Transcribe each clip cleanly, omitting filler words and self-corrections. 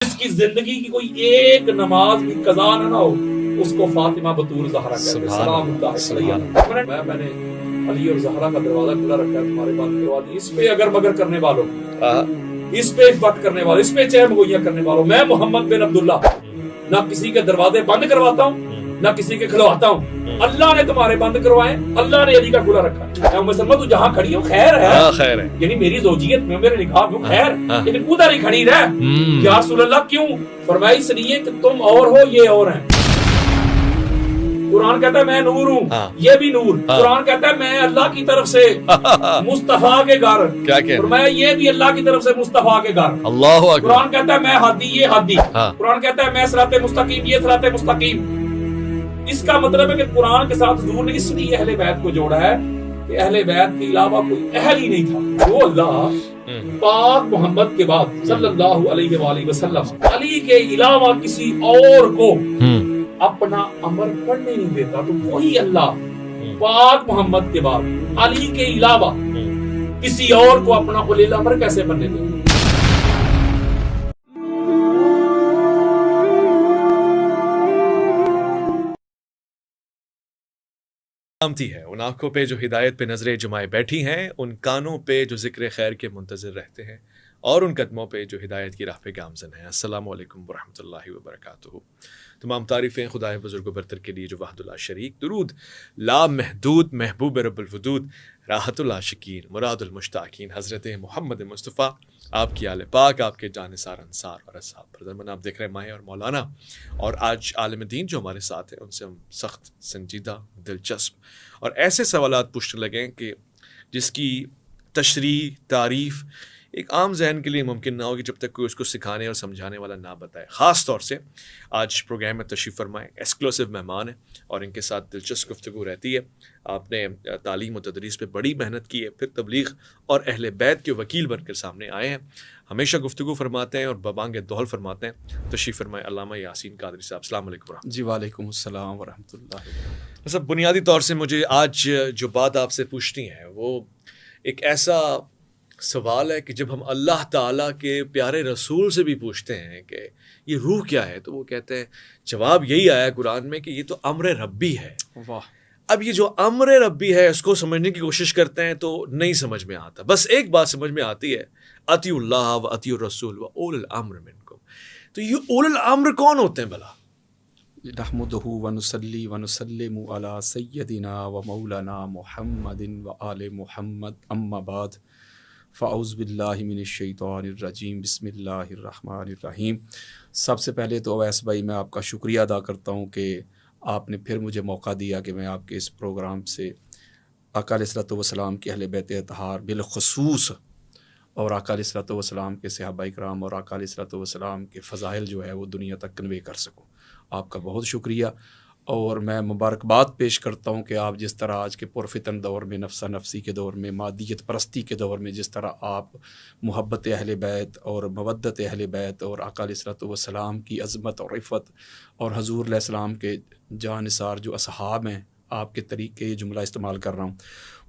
जिसकी जिंदगी की कोई एक नमाज भी कज़ा ना हो, उसको फातिमा बतूल ज़हरा कहते हैं। सलाम मैंने अली और ज़हरा का दरवाजा खुला रखा है, तुम्हारे बंद करवा दी। इस पे अगर मगर करने वालों, इस पे बट करने वालों, इस पे चैम गोइयां करने वालों, मैं मोहम्मद बिन अब्दुल्ला ना किसी के दरवाजे बंद करवाता हूँ ना किसी के खुलवाता हूँ। अल्लाह ने तुम्हारे बंद करवाए, अल्लाह ने अली का खुला रखा। मुसलमान तू जहाँ खड़ी हो खैर है, खैर है, यानी मेरी जोजियत में मेरे निकाह में खैर, लेकिन उधर ही खड़ी रह। या रसूल अल्लाह क्यों? फरमाया इसलिए कि तुम और हो, ये और हैं। कुरान कहता है मैं नूर हूँ, ये भी नूर। कुरान कहता है मैं अल्लाह की तरफ से मुस्तफा के घर, क्या कहना? फरमाया ये भी अल्लाह की तरफ से मुस्तफा के घर। अल्लाह अकबर। कुरान कहता है मैं हादी, ये हादी। कुरान कहता है मैं सिराते मुस्तकीम, ये सिराते मुस्तकीम। इसका मतलब है कि कुरान के साथ हुजूर ने इसलिए अहले बैत को जोड़ा है कि अहले बैत के अलावा कोई अहल ही नहीं था। जो अल्लाह पाक मोहम्मद के बाद सल्लल्लाहु अलैहि वसल्लम अली के अलावा किसी और को अपना अमर पढ़ने नहीं देता, तो वही अल्लाह पाक मोहम्मद के बाद अली के अलावा किसी और को अपना उलिल अमर कैसे बनने देता? सलामती है उन आंखों पे जो हिदायत पे नजरें जमाए बैठी हैं, उन कानों पे जो जिक्र खैर के मुंतज़िर रहते हैं, और उन कदमों पे जो हिदायत की राह पे गामज़न है। अस्सलामु अलैकुम वरहमतुल्लाहि वबरकातुहू। तमाम तारीफ़ें खुदा बुज़ुर्ग बरतर के लिए जो वहदुल शरीक, दुरूद ला महदूद महबूब रब्बुल वजूद राहतुल आशिकीन मुरादुल मुश्ताकीन हज़रत मोहम्मद मुस्तफ़ा, आपकी आले पाक, आपके जानिसार अंसार और असहाब पर। आप देख रहे हैं माहे और मौलाना, और आज आलिम दीन जो हमारे साथ हैं उनसे हम सख्त, संजीदा, दिलचस्प और ऐसे सवालात पूछने लगे कि जिसकी तशरीह, तारीफ़ एक आम जहन के लिए मुमकिन ना होगी जब तक कोई उसको सिखाने और समझाने वाला ना बताए। ख़ास तौर से आज प्रोग्राम में तशरीफ़ फरमाएँ एक्सक्लूसिव मेहमान हैं और इनके साथ दिलचस्प गुफ्तगू रहती है। आपने तालीम और तदरीस पे बड़ी मेहनत की है, फिर तबलीग और अहले बैत के वकील बनकर सामने आए हैं। हमेशा गुफ्तगू फरमाते हैं और बबांग दौल फरमाते हैं। तशरीफ़ फरमाएँ अल्लामा यासीन कादरी साहब। अस्सलाम वालेकुम। जी वालेकुम अस्सलाम वरहमतुल्लाह। सब बुनियादी तौर से मुझे आज जो बात आपसे पूछनी है वो एक ऐसा सवाल है कि जब हम अल्लाह ताला के प्यारे रसूल से भी पूछते हैं कि ये रूह क्या है, तो वो कहते हैं, जवाब यही आया कुरान में कि ये तो अम्र रब्बी है। वाह। अब ये जो अम्र रब्बी है इसको समझने की कोशिश करते हैं तो नहीं समझ में आता। बस एक बात समझ में आती है, अतिउल्लाह व अतिउर रसूल व उलुल अम्र मिनकुम। तो ये उलुल अम्र कौन होते हैं भला? नहमदुहु व नुसल्ली व नुसल्लिमु अला सय्यदिना व मौलाना मुहम्मदिन व आले मुहम्मद, अम्मा बाद, फ़ाउज़ बिल्लाहि मिनश शैतानिर रजीम, बिस्मिल्लाहिर रहमानिर रहीम। सबसे पहले तो अवैस भाई मैं आपका शुक्रिया अदा करता हूँ कि आपने फिर मुझे मौका दिया कि मैं आपके इस प्रोग्राम से आका अलैहिस्सलातु वस्सलाम के अहले बैत अतहार बिलखुसूस और आका अलैहिस्सलातु वस्सलाम के सहाबाए किराम और आका अलैहिस्सलातु वस्सलाम के फ़ज़ाइल जो है वो दुनिया तक कन्वे कर सकूँ। आपका बहुत शुक्रिया। और मैं मुबारकबाद पेश करता हूँ कि आप जिस तरह आज के पुरफितन दौर में, नफ्सा नफसी के दौर में, मादियत परस्ती के दौर में जिस तरह आप मोहब्बत अहले बैत और मवद्दत अहले बैत और आका अलैहिस्सलातु वस्सलाम की अज़मत और इफ़्फ़त और हज़ूर अलैहिस्सलाम के जानिसार जो असहाब हैं, आपके तरीके ये जुमला इस्तेमाल कर रहा हूँ,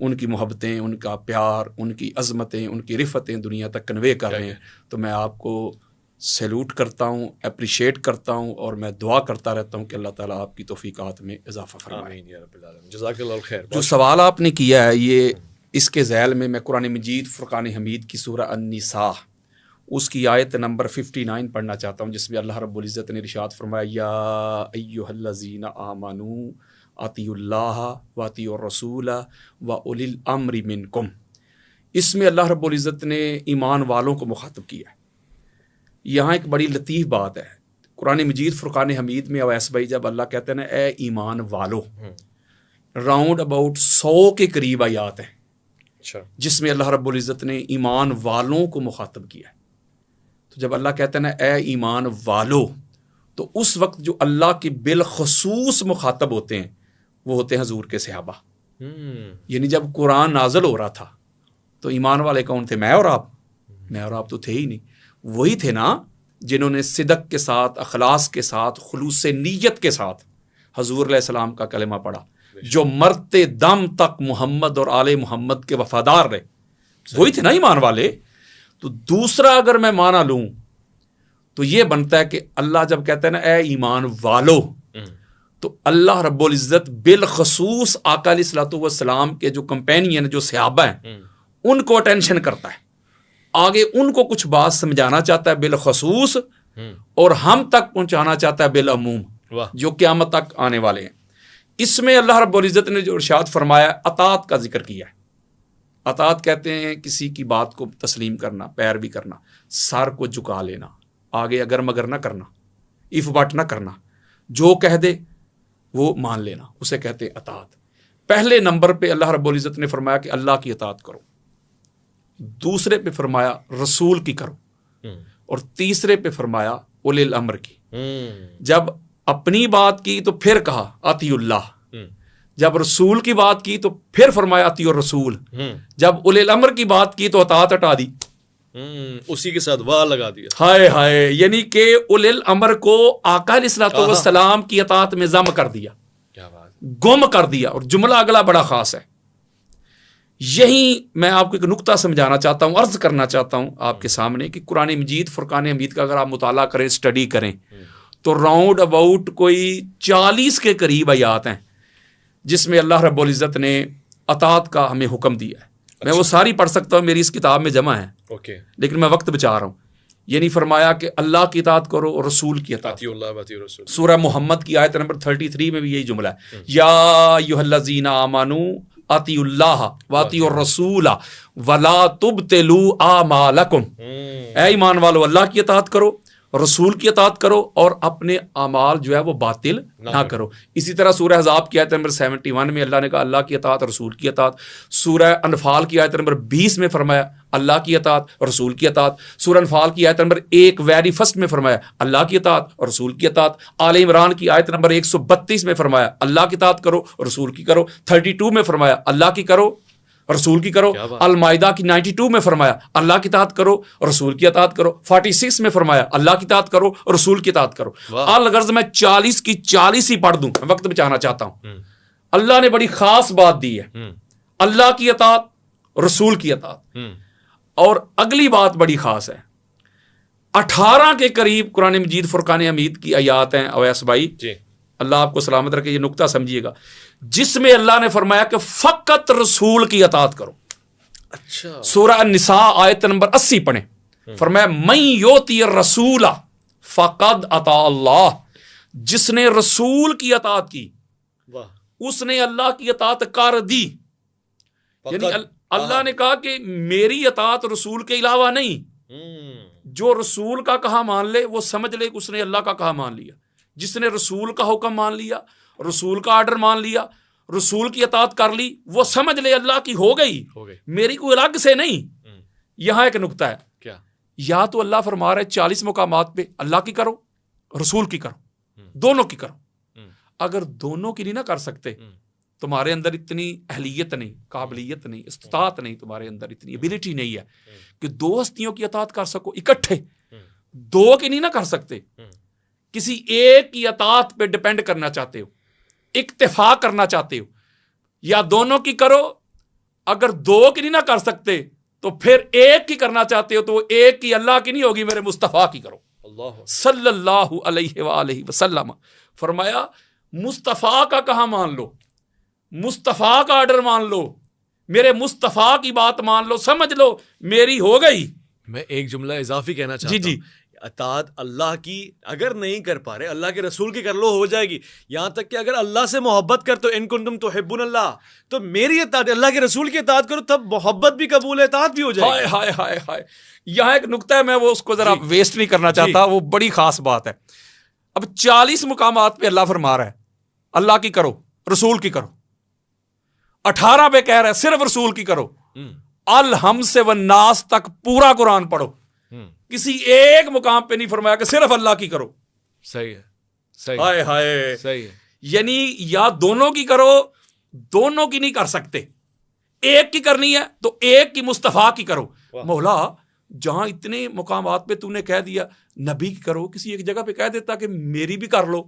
उनकी मोहब्बतें, उनका प्यार, उनकी अज़मतें, उनकी रिफ़तें दुनिया तक कन्वे कर रहे हैं, तो मैं आपको सैल्यूट करता हूँ, अप्रिशिएट करता हूँ और मैं दुआ करता रहता हूँ कि अल्लाह ताला आपकी तौफ़ीक़ात में इजाफ़ा फरमाए। जज़ाकल्लाहु खैर। जो सवाल आपने किया है ये इसके ज़ैल में मैं कुरान मजीद फ़ुरक़ान हमीद की सूरह अन-निसा उसकी आयत नंबर 59 पढ़ना चाहता हूँ, जिसमें अल्लाह रब्बुल इज़्ज़त ने इरशाद फरमाया, या अय्युहल्लज़ीना आमनू अतिउल्लाह व अतिउर रसूल व उलिल अम्रि मिनकुम। इसमें अल्लाह रब्बुल इज़्ज़त ने ईमान वालों को मुखातब किया है। यहाँ एक बड़ी लतीफ़ बात है, कुरान मजीद फ़ुरक़ान हमीद में अवैस भाई जब अल्लाह कहते हैं ना ए ईमान वालो, राउंड अबाउट 100 के करीब आयात हैं जिसमें अल्लाह रब्बुल इज़्ज़त ने ईमान वालों को मुखातब किया है। तो जब अल्लाह कहते हैं ना ए ईमान वालो, तो उस वक्त जो अल्लाह के बिलखसूस मुखातब होते हैं वो होते हैं हजूर के सहाबा। यानी जब कुरान नाज़िल हो रहा था तो ईमान वाले कौन थे? मैं और आप? मैं और आप तो थे ही नहीं। वही थे ना जिन्होंने सिदक के साथ, अखलास के साथ, खुलूस नीयत के साथ हजूर अलैहिस्सलाम का कलमा पढ़ा, जो मरते दम तक मोहम्मद और आले मोहम्मद के वफादार रहे। वही थे ना ईमान वाले। तो दूसरा अगर मैं माना लूँ तो ये बनता है कि अल्लाह जब कहते हैं ना ए ईमान वालो, तो अल्लाह रब्बुल इज़्ज़त बिलखसूस आका अलैहिस्सलातु वस्सलाम के जो कंपेनियन, जो सहाबा हैं, उनको अटेंशन करता है, आगे उनको कुछ बात समझाना चाहता है बिलखसूस, और हम तक पहुंचाना चाहता है बिलअमूम, जो क़यामत तक आने वाले हैं। इसमें अल्लाह रब्बुल इज़्ज़त ने जो इरशाद फरमाया, अतात का जिक्र किया है। अतात कहते हैं किसी की बात को तस्लीम करना, पैरवी करना, सर को झुका लेना, आगे अगर मगर ना करना, इफ बट ना करना, जो कह दे वो मान लेना, उसे कहते हैं अतात। पहले नंबर पे अल्लाह रब्बुल इज़्ज़त ने फरमाया कि अल्लाह की अतात करो, दूसरे पे फरमाया रसूल की करो, और तीसरे पे फरमाया उलिल अम्र की। जब अपनी बात की तो फिर कहा अतीउल्लाह, जब रसूल की बात की तो फिर फरमाया अतीउर रसूल, जब उलिल अम्र की बात की तो अतात हटा दी, उसी के साथ वाह लगा दिया। हाय हाय, यानी कि उलिल अम्र को आका अलैहिस्सलातु वस्सलाम की अतात में जम कर दिया, क्या बात, गुम कर दिया। और जुमला अगला बड़ा खास है। यही मैं आपको एक नुक्ता समझाना चाहता हूँ, अर्ज करना चाहता हूँ आपके सामने कि कुरान मजीद, फुरकान हमीद का अगर आप मुताला करें, स्टडी करें, तो राउंड अबाउट कोई 40 के करीब आयात हैं जिसमें अल्लाह रब्बुल इज़्ज़त ने अतात का हमें हुक्म दिया है। मैं वो सारी पढ़ सकता हूँ, मेरी इस किताब में जमा है, लेकिन मैं वक्त बचा रहा हूँ। ये नहीं फरमाया कि अल्लाह की इताअत करो और रसूल की इताअत। सूरह मोहम्मद की आयत नंबर 33 में भी यही जुमला है, या अय्युहल्लज़ीना आमनू अतीउल्लाह व अतीउर रसूल वला तुबतिलू आमालकुम। ऐ ईमान वालो, अल्लाह की इताअत करो, रसूल की इताअत करो, और अपने अमाल जो है वो बातिल ना करो। इसी तरह सूरह अहज़ाब की आयत नंबर 71 में अल्लाह ने कहा अल्लाह की इताअत, रसूल की इताअत। सूरह अनफाल की आयत नंबर 20 में फरमाया अल्लाह की इताअत, रसूल की इताअत। सूरह अनफाल की आयत नंबर 1 वेरी फर्स्ट में फरमाया अल्लाह की इताअत और रसूल की इताअत। आले इमरान की आयत नंबर 132 में फरमाया अल्लाह की इताअत करो, रसूल की करो। 32 में फरमाया अल्लाह की करो, रसूल की करो। अल माइदा की 92 में फरमाया अल्लाह की इताअत करो, रसूल की इताअत करो। 46 में फरमाया अल्लाह की इताअत करो, रसूल की इताअत करो। अल गर्ज मैं 40 की 40 ही पढ़ दूं, वक्त बचाना चाहता हूं। अल्लाह ने बड़ी खास बात दी है, अल्लाह की इताअत, रसूल की इताअत। और अगली बात बड़ी खास है, 18 के करीब कुरान मजीद फुरकान हमीद की आयात हैं अवैस भाई, अल्लाह आपको सलामत रखे, ये नुक्ता समझिएगा, जिसमें अल्लाह ने फरमाया कि फकत रसूल की इताअत करो। अच्छा, सूरह निसा आयत नंबर 80 पढ़े, फरमाया मन योती रसूला फकद अता अल्लाह, जिसने रसूल की इताअत की उसने अल्लाह की इताअत कर दी। यानी अल्लाह ने कहा कि मेरी इताअत रसूल के अलावा नहीं, जो रसूल का कहा मान ले वो समझ ले उसने अल्लाह का कहा मान लिया। जिसने रसूल का हुक्म मान लिया, रसूल का आर्डर मान लिया, रसूल की इताअत कर ली, वो समझ ले अल्लाह की हो गई, मेरी कोई अलग से नहीं। यहां एक नुक्ता है, क्या? या तो अल्लाह फरमा रहा है 40 मुकामात पे अल्लाह की करो, रसूल की करो, दोनों की करो। अगर दोनों की नहीं ना कर सकते, तुम्हारे अंदर इतनी अहलियत नहीं, काबिलियत नहीं, इस्तात नहीं, तुम्हारे अंदर इतनी एबिलिटी नहीं है कि दो हस्तियों की इताअत कर सको इकट्ठे, दो की नहीं ना कर सकते। किसी एक की इताअत पे डिपेंड करना चाहते हो, इक्तिफा करना चाहते हो, या दोनों की करो। अगर दो की नहीं ना कर सकते तो फिर एक की करना चाहते हो, तो एक की अल्लाह की नहीं होगी, मेरे मुस्तफ़ा की करो सल्लल्लाहु अलैहि वसल्लम। फरमाया मुस्तफ़ा का कहा मान लो, मुस्तफ़ा का आर्डर मान लो, मेरे मुस्तफ़ा की बात मान लो, समझ लो मेरी हो गई। मैं एक जुमला इजाफी कहना चाहता हूं, जी, अतात अल्लाह की अगर नहीं कर पा रहे, अल्लाह के रसूल की कर लो, हो जाएगी। यहां तक कि अगर अल्लाह से मोहब्बत कर तो इन कुंतुम तुहिब्बुन अल्लाह, तो मेरी इताअत, अल्लाह के रसूल की इताअत करो, तब मोहब्बत भी कबूल है, इताअत भी हो जाएगी। हाय हाय हाय हाय, यहां एक नुक्ता है, मैं वो उसको जरा वेस्ट नहीं करना चाहता, वो बड़ी खास बात है। अब 40 मुकामात पे अल्लाह फरमा रहा है अल्लाह की करो, रसूल की करो। 18 पे कह रहा है सिर्फ रसूल की करो। अल हम से व नास तक पूरा कुरान पढ़ो, किसी एक मुकाम पे नहीं फरमाया कि सिर्फ अल्लाह की करो। सही है, सही, हाय हाय, सही है। यानी या दोनों की करो, दोनों की नहीं कर सकते, एक की करनी है तो एक की मुस्तफ़ा की करो। मौला जहां इतने मुकामात पे तूने कह दिया नबी की करो, किसी एक जगह पे कह देता कि मेरी भी कर लो,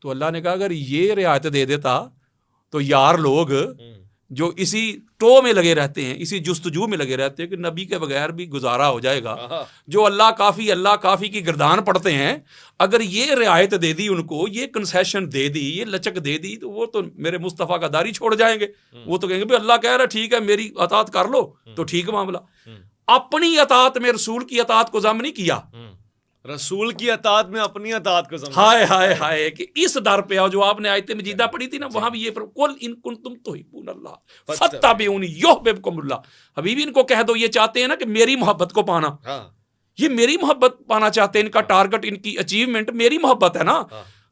तो अल्लाह ने कहा अगर ये रियायत दे देता तो यार लोग जो इसी टो में लगे रहते हैं, इसी जुस्तजू में लगे रहते हैं कि नबी के बगैर भी गुजारा हो जाएगा, जो अल्लाह काफ़ी की गिरदान पढ़ते हैं, अगर ये रियायत दे दी उनको, ये कंसेशन दे दी, ये लचक दे दी, तो वो तो मेरे मुस्तफ़ा का दारी छोड़ जाएंगे। वो तो कहेंगे भाई अल्लाह कह रहा है ठीक है मेरी अतात कर लो तो ठीक मामला। अपनी अतात में रसूल की अतात को ज़म नहीं किया, रसूल की अतात में अपनी अतात को समझा। हाय हाय हाय कि इस दर पे आओ जो आपने आयत मजीदा पढ़ी थी ना, वहां भी ये कुल इन कुंतुम तुहिब्बूनल्लाह फत्तबिऊनी युहब्बिबकुमुल्लाह। हबीबी इनको कह दो ये चाहते हैं ना कि मेरी मोहब्बत को पाना, ये मेरी मोहब्बत पाना चाहते हैं, इनका टारगेट इनकी अचीवमेंट मेरी मोहब्बत है ना।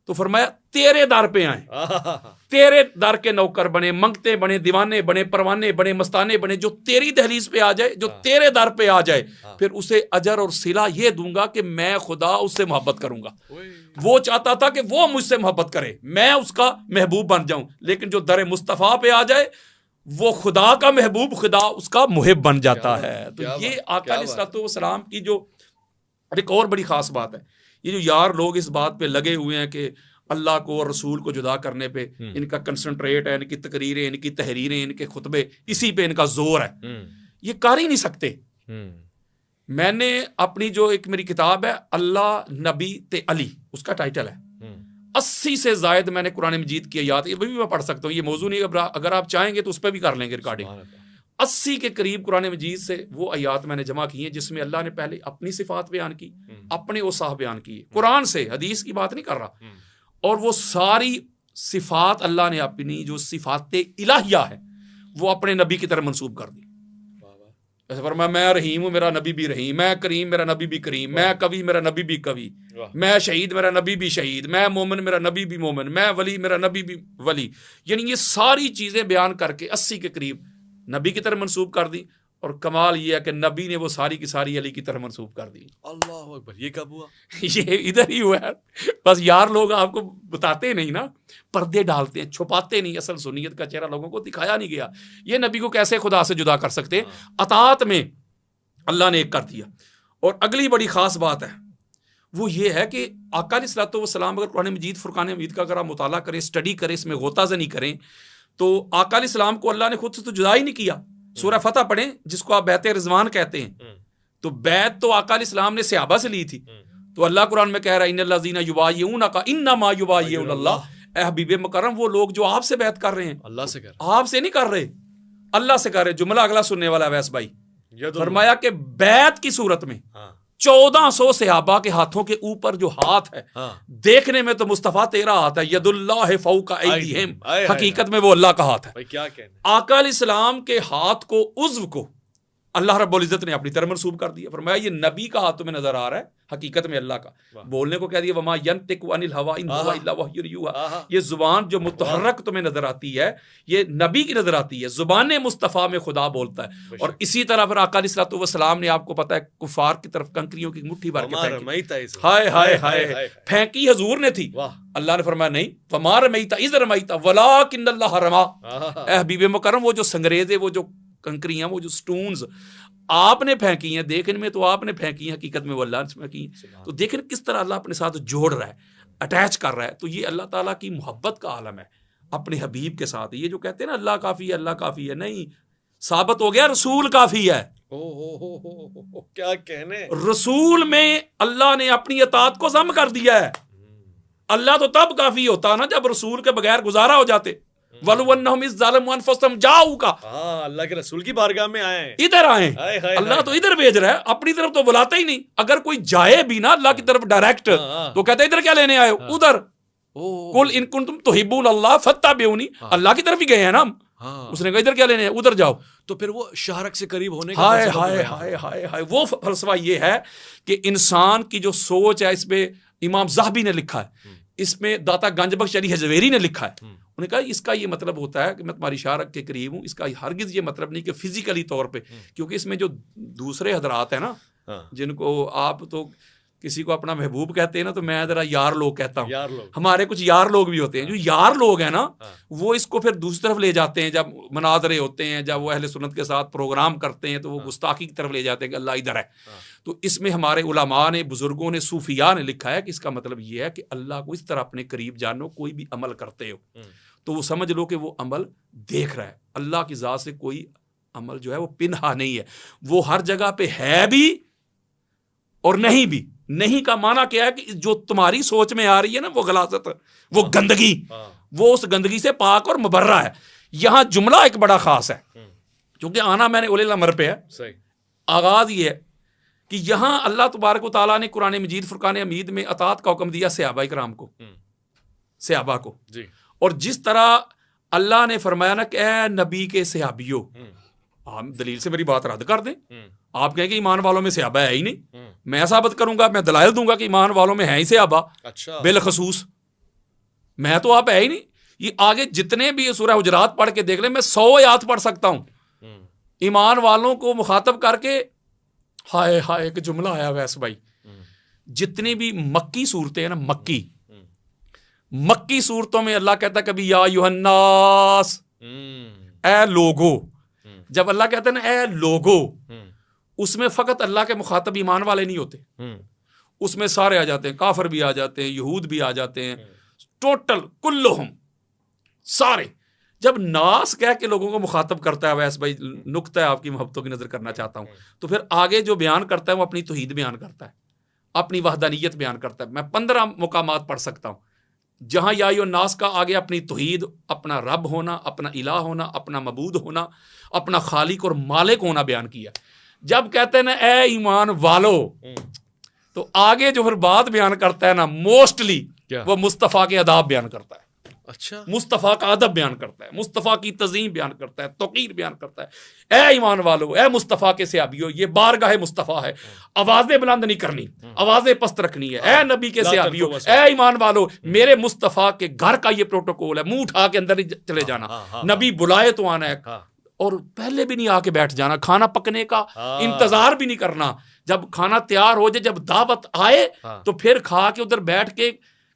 तो फरमाया तेरे दर पे आए, तेरे दर के नौकर बने, मंगते बने, दीवाने बने, परवाने बने, मस्ताने बने, जो तेरी दहलीज पे आ जाए, जो तेरे दर पे आ जाए, फिर उसे अजर और सिला ये दूंगा कि मैं खुदा उससे मोहब्बत करूंगा। वो चाहता था कि वो मुझसे मोहब्बत करे, मैं उसका महबूब बन जाऊं, लेकिन जो दर मुस्तफ़ा पे आ जाए वो खुदा का महबूब, खुदा उसका मुहिब बन जाता है। तो ये आका अलैहिस्सलाम की जो एक और बड़ी खास बात है, ये जो यार लोग इस बात पे लगे हुए हैं कि अल्लाह को और रसूल को जुदा करने पे इनका कंसंट्रेट है, इनकी तकरीरें, इनकी तहरीरें, इनके खुतबे, इसी पे इनका जोर है, ये कर ही नहीं सकते। मैंने अपनी जो एक मेरी किताब है अल्लाह नबी ते अली, उसका टाइटल है 80 से जायद मैंने कुरान मजीद की आयत, ये भी मैं पढ़ सकता हूँ, ये मौजू नहीं, अगर आप चाहेंगे तो उस पर भी कर लेंगे रिकॉर्डिंग। 80 के करीब कुरान मजीद से वो आयात मैंने जमा की हैं जिसमें अल्लाह ने पहले अपनी सिफात बयान की, अपने औसाफ बयान किए, कुरान से, हदीस की बात नहीं कर रहा। और वो सारी सिफात अल्लाह ने अपनी जो सिफात इलाहिया है वो अपने नबी की तरफ मंसूब कर दी। ऐसे फरमाया मैं रहीम हूँ, मेरा नबी भी रहीम, मैं करीम, मेरा नबी भी करीम, मैं कवि, मेरा नबी भी कवि, मैं शहीद, मेरा नबी भी शहीद, मैं मोमिन, मेरा नबी भी मोमिन, मैं वली, मेरा नबी भी वली। यानी ये सारी चीज़ें बयान करके 80 के करीब नबी की तरफ मंसूब कर दी। और कमाल ये है कि नबी ने वो सारी की सारी अली की तरफ मंसूब कर दी। अल्लाह अकबर, ये कब हुआ? ये इधर ही हुआ है, बस यार लोग आपको बताते नहीं ना, पर्दे डालते हैं, छुपाते नहीं, असल सुन्नियत का चेहरा लोगों को दिखाया नहीं गया। ये नबी को कैसे खुदा से जुदा कर सकते? अतात में अल्लाह ने एक कर दिया। और अगली बड़ी खास बात है वो ये है कि आका अलैहिस्सलाम अगर कुरान मजीद, फुरकान मजीद का अगर आप मुताला करें, स्टडी करें, इसमें गोताज़नी करें, तो आका अलैहिस्सलाम को अल्लाह ने खुद से तो जुदा ही नहीं किया। सूरह फतह पढ़ें जिसको आप बैत रिजवान कहते हैं, तो बैत तो आका अलैहिस्सलाम ने सहाबा से ली थी। तो अल्लाह कुरान में कह रहा है इन्नल्लज़ीना युबाय्यूनका इन्नमा युबाय्यूनल्लाह, ए हबीब मुकर्रम वो लोग जो आपसे बैत कर रहे हैं अल्लाह से कर, आपसे नहीं कर रहे, अल्लाह से कर रहे। जुमला अगला सुनने वाला है वैस भाई, फरमाया कि बैत की सूरत में 1400 सहाबा के हाथों के ऊपर जो हाथ है, देखने में तो मुस्तफा तेरा हाथ है, यदुल्लाह फौका ऐदीहिम, हकीकत में वो अल्लाह का हाथ है। क्या कहने? आका अलैहिस्सलाम के हाथ को, उज़्व को अल्लाह रब्बुल इज़्ज़त ने अपनी तरफ मंसूब कर दिया। फरमाया ये नबी का हाथ तुम्हें नजर आ रहा है, हकीकत में अल्लाह का। बोलने को कह दिया वमा यंतिकु अनिल हवा इन हुवा इल्ला वह्युन यूहा, ये जुबान जो मुतहर्रक तुम्हें नजर आती है ये नबी की नजर आती है, जुबान मुस्तफ़ा में खुदा बोलता है। और इसी तरह फिर आका अलैहिस्सलाम ने, आपको पता है, कुफार की तरफ कंकरियों की मुट्ठी भर के हाय हाय हाय फेंकी हजूर ने थी। अल्लाह ने फरमाया नहीं, वमा रमैता इज़ रमैता वलाकिन्नल्लाह रमा। ए हबीब मुकर्रम वो जो संगरेज़े, वो जो कंकरियां, वो जो स्टोन्स आपने फेंकी हैं, देखने में तो आपने फेंकी हैं, हकीकत में वो अल्लाह ने फेंकी। तो देखिए किस तरह अल्लाह अपने साथ जोड़ रहा है, अटैच कर रहा है। तो ये अल्लाह ताला की मोहब्बत का आलम है अपने हबीब के साथ। ये जो कहते हैं ना अल्लाह काफ़ी है, अल्लाह काफ़ी है, नहीं, साबित हो गया रसूल काफ़ी है। क्या कहने? रसूल में अल्लाह ने अपनी अतात को ज़म कर दिया है। अल्लाह तो तब काफ़ी होता ना जब रसूल के बगैर गुजारा हो जाते। अल्लाह के रसूल की बारगाह में आए, इधर आए, अल्लाह तो इधर भेज रहा है, अपनी तरफ तो बुलाता ही नहीं। अगर कोई जाए भी ना अल्लाह की तरफ डायरेक्ट, तो कहते इधर क्या लेने आए हो, उधर। कुल इन कुंतुम तुहिब्बून अल्लाह फत्तबिऊनी, अल्लाह की तरफ ही गए हैं ना हम। उसने कहा इधर क्या लेने, उधर जाओ। तो फिर वो शाहरक से करीब होने का हाय हाय हाय हाय हाय, वो फलसफा ये है कि इंसान की जो सोच है, इसमें इमाम ज़हबी ने लिखा है, इसमें दाता गंजबख्श अली हज़वेरी ने लिखा है। उन्होंने कहा इसका ये मतलब होता है कि मैं तुम्हारी शारक के करीब हूँ, इसका हरगिज़ ये मतलब नहीं कि फिजिकली तौर पे, क्योंकि इसमें जो दूसरे हजरात है ना, जिनको आप तो किसी को अपना महबूब कहते हैं ना, तो मैं जरा यार लोग कहता हूँ। हमारे कुछ यार लोग भी होते हैं, जो यार लोग हैं ना, वो इसको फिर दूसरी तरफ ले जाते हैं। जब मनाजरे होते हैं, जब वो अहले सुन्नत के साथ प्रोग्राम करते हैं, तो वो गुस्ताखी की तरफ ले जाते हैं कि अल्लाह इधर है। तो इसमें हमारे उलमा ने, बुजुर्गों ने, सूफिया ने लिखा है कि इसका मतलब ये है कि अल्लाह को इस तरह अपने करीब जानो, कोई भी अमल करते हो तो वो समझ लो कि वो अमल देख रहा है। अल्लाह की ज़ात से कोई अमल जो है वो पिनहा नहीं है, वो हर जगह पे है भी और नहीं भी। नहीं का माना क्या है कि जो तुम्हारी सोच में आ रही है ना वो गलाजत, वो गंदगी, वो उस गंदगी से पाक और मुबर्रा है। यहां जुमला एक बड़ा खास है, क्योंकि आना मैंने उलिल अमर पे है। सही आगाज ये है कि यहां अल्लाह तबारक व तआला ने कुरान मजीद फुरकान हमीद में अतात का हुक्म दिया सहाबा इकराम को, सहाबा को जी। और जिस तरह अल्लाह ने फरमाया ना कि ऐ नबी के सहाबियों, हम दलील से मेरी बात रद्द कर दें। आप कहेंगे ईमान वालों में सहाबा है ही नहीं, मैं साबित करूंगा, मैं दलाइल दूंगा कि ईमान वालों में है ही सहाबा। अच्छा, बिलखसूस मैं तो आप है ही नहीं। ये आगे जितने भी सूरह हुजरात पढ़ के देख ले, मैं 100 आयत पढ़ सकता हूं ईमान वालों को मुखातब करके। हाय हाय एक जुमला आया वैस भाई, जितनी भी मक्की सूरतें हैं ना, मक्की सूरतों में अल्लाह कहता है कभी या युहन्नास, ए लोगो। जब अल्लाह कहता है ना ए लोगो, उसमें फकत अल्लाह के मुखातब ईमान वाले नहीं होते, उसमें सारे आ जाते हैं, काफिर भी आ जाते हैं, यहूद भी आ जाते हैं, टोटल कुल्लुहुम सारे। जब नास कह के लोगों को मुखातब करता है, वैसे भाई नुक्ता है आपकी मोहब्बतों की नजर करना चाहता हूं, तो फिर आगे जो बयान करता है वो अपनी तौहीद बयान करता है, अपनी वहदानियत बयान करता है। मैं 15 मुकामात पढ़ सकता हूं जहां या यो नास का आगे अपनी तौहीद, अपना रब होना, अपना इलाह होना, अपना मबूद होना, अपना खालिक और मालिक होना बयान किया। जब कहते हैं ना ए ईमान वालो, तो आगे जो फिर बात बयान करता है ना, मोस्टली वो मुस्तफ़ा के अदाब बयान करता है। अच्छा, मुस्तफ़ा का अदब बयान करता है, मुस्तफ़ा की तज़ीम बयान करता है, तौक़ीर बयान करता है। ए ईमान वालो, ए मुस्तफ़ा के सहाबियों, ये बारगाह मुस्तफ़ा है, आवाज़ें बुलंद नहीं करनी, आवाज़ें पस्त रखनी है। ए नबी के सहाबियों, ए ईमान वालो, मेरे मुस्तफ़ा के घर का ये प्रोटोकॉल है, मुंह उठा के अंदर ही चले जाना, नबी बुलाए तो आना है, और पहले भी नहीं आके बैठ जाना, खाना पकने का इंतजार भी नहीं करना। जब खाना तैयार हो जाए, जब दावत आए, तो फिर खा के उधर बैठ के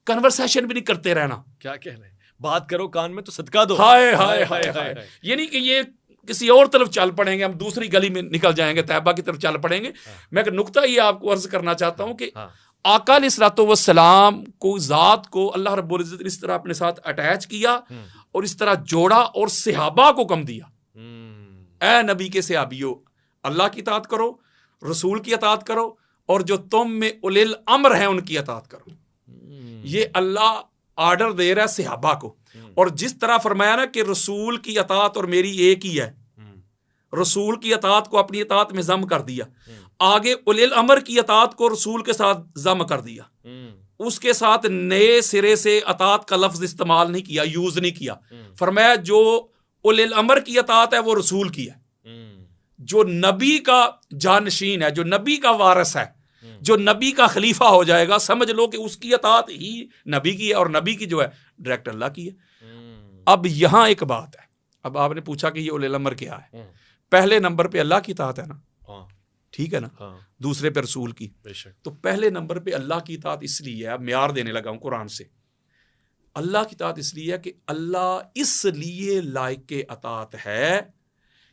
कन्वर्सेशन भी नहीं करते रहना। क्या कहना है, बात करो कान में तो सदका दो। हाय हाय हाय हाय, ये नहीं कि ये किसी और तरफ चल पड़ेंगे, हम दूसरी गली में निकल जाएंगे, तैयबा की तरफ चल पड़ेंगे। मैं नुक्ता ये आपको अर्ज करना चाहता हूं कि आका अलैहिस्सलातु वस्सलाम को, ज़ात को अल्लाह रब्बुल इज्जत ने इस तरह अपने साथ अटैच किया और इस तरह जोड़ा और सहाबा को कम दिया। ए नबी के सहाबियों, अल्लाह की इताअत करो, रसूल की इताअत करो, और जो तुम में उलिल अम्र है उनकी इताअत करो। ये अल्लाह आर्डर दे रहा है सहाबा को। और जिस तरह फरमाया ना कि रसूल की इताअत और मेरी एक ही है, रसूल की इताअत को अपनी इताअत में जम कर दिया, आगे उलिल अम्र की इताअत को रसूल के साथ जम कर दिया, उसके साथ नए सिरे से इताअत का लफ्ज इस्तेमाल नहीं किया, यूज नहीं किया। फरमाया जो उलिल अम्र की इताअत है वो रसूल की है, जो नबी का जानशीन है, जो नबी का वारिस है, जो नबी का खलीफा हो जाएगा, समझ लो कि उसकी इताअत ही नबी की है, और नबी की जो है डायरेक्ट अल्लाह की है। अब यहां एक बात है, अब आपने पूछा कि ये उलिल अम्र क्या है। पहले नंबर पे अल्लाह की इताअत है ना, ठीक है ना, दूसरे पे रसूल की। तो पहले नंबर पे अल्लाह की इताअत इसलिए है, अब म्यार देने लगा हूं कुरान से, अल्लाह की इताअत इसलिए है कि अल्लाह इसलिए लायक के इताअत है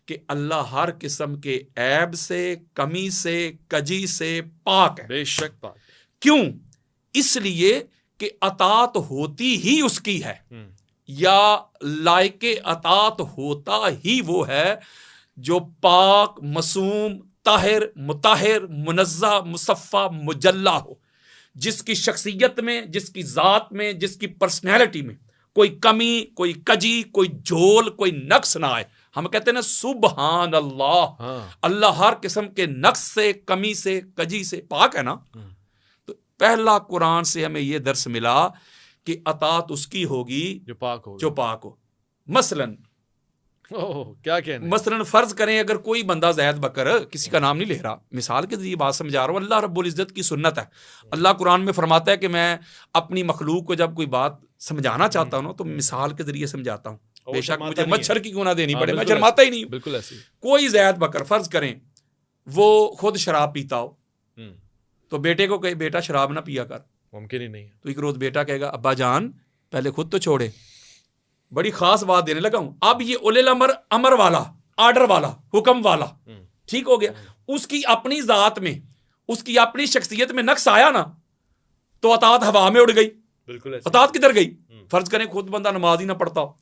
कि अल्लाह हर किस्म के ऐब से, कमी से, कजी से पाक है। बेशक पाक। क्यों? इसलिए कि अतात होती ही उसकी है, या लायके अतात होता ही वो है जो पाक, मसूम, ताहिर, मुताहिर, मुनज़्ज़ा, मुसफ़ा, मुजल्ला हो, जिसकी शख्सियत में, जिसकी ज़ात में, जिसकी पर्सनैलिटी में कोई कमी, कोई कजी, कोई झोल, कोई नक्स ना आए। हम कहते हैं ना सुबहान अल्लाह, अल्लाह हर किस्म के नक्स से, कमी से, कजी से पाक है ना। तो पहला कुरान से हमें यह दर्स मिला कि अतात उसकी होगी जो पाक हो, जो पाक हो। मसलन क्या कहना, मसलन फर्ज करें अगर कोई बंदा ज़ैद बकर, किसी का नाम नहीं ले रहा, मिसाल के जरिए बात समझा रहा हूं, अल्लाह रब्बुल इज्जत की सुन्नत है। अल्लाह कुरान में फरमाता है कि मैं अपनी मखलूक को जब कोई बात समझाना चाहता हूं ना, तो मिसाल के जरिए समझाता हूं, बेशक मुझे मच्छर की क्यों ना देनी पड़े, मैं शर्माता ही नहीं। बिल्कुल ऐसे। कोई ज़ैद बकर फर्ज करें वो खुद शराब पीता हो, तो बेटे को कहे बेटा शराब ना पिया कर, मुमकिन ही नहीं है। तो एक रोज बेटा कहेगा अब्बा जान पहले खुद तो छोड़े। बड़ी खास बात देने लगा हूं। अब ये उलिल अमर, अमर वाला, आर्डर वाला, हुक्म वाला, ठीक हो गया, उसकी अपनी जात में, उसकी अपनी शख्सियत में नक्स आया ना, तो अतात हवा में उड़ गई। बिल्कुल ऐसे। अतात किधर गई? फर्ज करें खुद बंदा नमाज ही ना पढ़ता हो,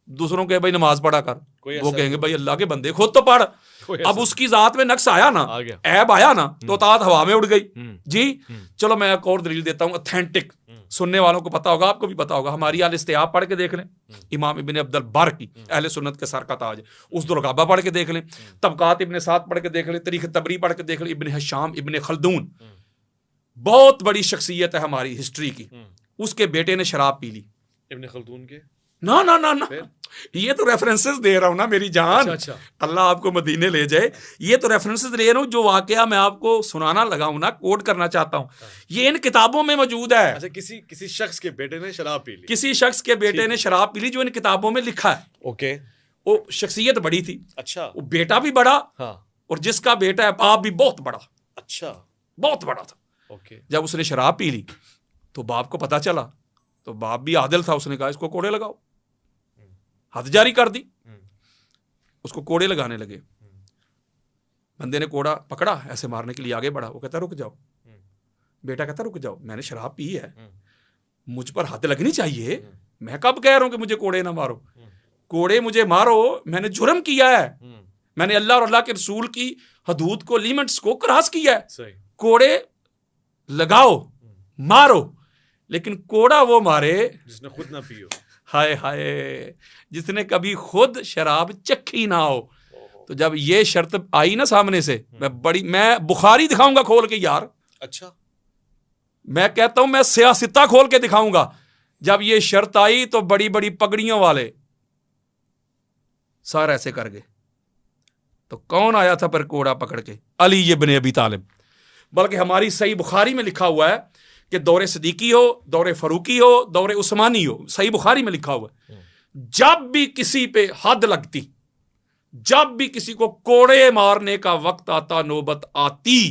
दूसरों के भाई नमाज पढ़ा कर, कोई वो असर कहेंगे भाई अल्लाह के बंदे खुद तो पढ़। कोई अब असर उसकी जात में नक्स आया ना, आ गया। ऐब आया ना, तो तात हवा में उड़ गई जी। हम्म। चलो मैं एक और दलील देता हूँ ऑथेंटिक, सुनने वालों को पता होगा, आपको भी पता होगा। हमारी अल इस्तियाब पढ़ के देख लें, इमाम इब्न अब्दुल बर की, अहले सुन्नत के सर का ताज, उस दुर्गाबा पढ़ के देख लें, तबकात इब्न साद पढ़ के देख लें, तारीख तबरी पढ़ के देख लें, इब्न हिशाम, इब्न खल्दून, बहुत बड़ी शख्सियत है हमारी हिस्ट्री की। उसके बेटे ने शराब पी ली। इब्न खल्दून के ना ना ना ना, ये तो रेफरेंसेस दे रहा हूं ना मेरी जान। अच्छा। अल्लाह आपको मदीने ले जाए। ये तो रेफरेंसेस दे रहा हूं, जो वाकया मैं आपको सुनाना लगा हूं ना, कोट करना चाहता हूं, ये इन किताबों में मौजूद है। अच्छा, किसी शख्स के बेटे ने शराब पी ली। किसी शख्स के बेटे ने शराब पी ली, जो इन किताबों में लिखा है। ओके। वो शख्सियत बड़ी थी। अच्छा। वो बेटा भी बड़ा, हाँ। और जिसका बेटा है बाप भी बहुत बड़ा। अच्छा। बहुत बड़ा था। ओके। जब उसने शराब पी ली तो बाप को पता चला, तो बाप भी आदिल था, उसने कहा इसको कोड़े लगाओ, हद जारी कर दी, उसको कोड़े लगाने लगे। बंदे ने कोड़ा पकड़ा, ऐसे मारने के लिए आगे बढ़ा, वो कहता रुक जाओ। बेटा कहता रुक जाओ, मैंने शराब पी है, मुझ पर हद लगनी चाहिए, मैं कब कह रहा हूं कि मुझे कोड़े ना मारो, कोड़े मुझे मारो, मैंने जुर्म किया है, मैंने अल्लाह और अल्लाह के रसूल की हदूद को, लिमिट्स को क्रॉस किया है। सही। कोड़े लगाओ, मारो, लेकिन कोड़ा वो मारे जिसने खुद ना पियो। हाय हाय, जिसने कभी खुद शराब चखी ना हो। तो जब ये शर्त आई ना सामने से, मैं बुखारी दिखाऊंगा खोल के यार। अच्छा। मैं कहता हूं मैं सियासता खोल के दिखाऊंगा। जब ये शर्त आई तो बड़ी बड़ी पगड़ियों वाले सर ऐसे कर गए। तो कौन आया था पर कोड़ा पकड़ के? अली इब्न अबी तालिब। बल्कि हमारी सही बुखारी में लिखा हुआ है कि दौरे सदीकी हो, दौरे फरूकी हो, दौरे उस्मानी हो, सही बुखारी में लिखा हुआ है, जब भी किसी पे हद लगती, जब भी किसी को कोड़े मारने का वक्त आता, नौबत आती,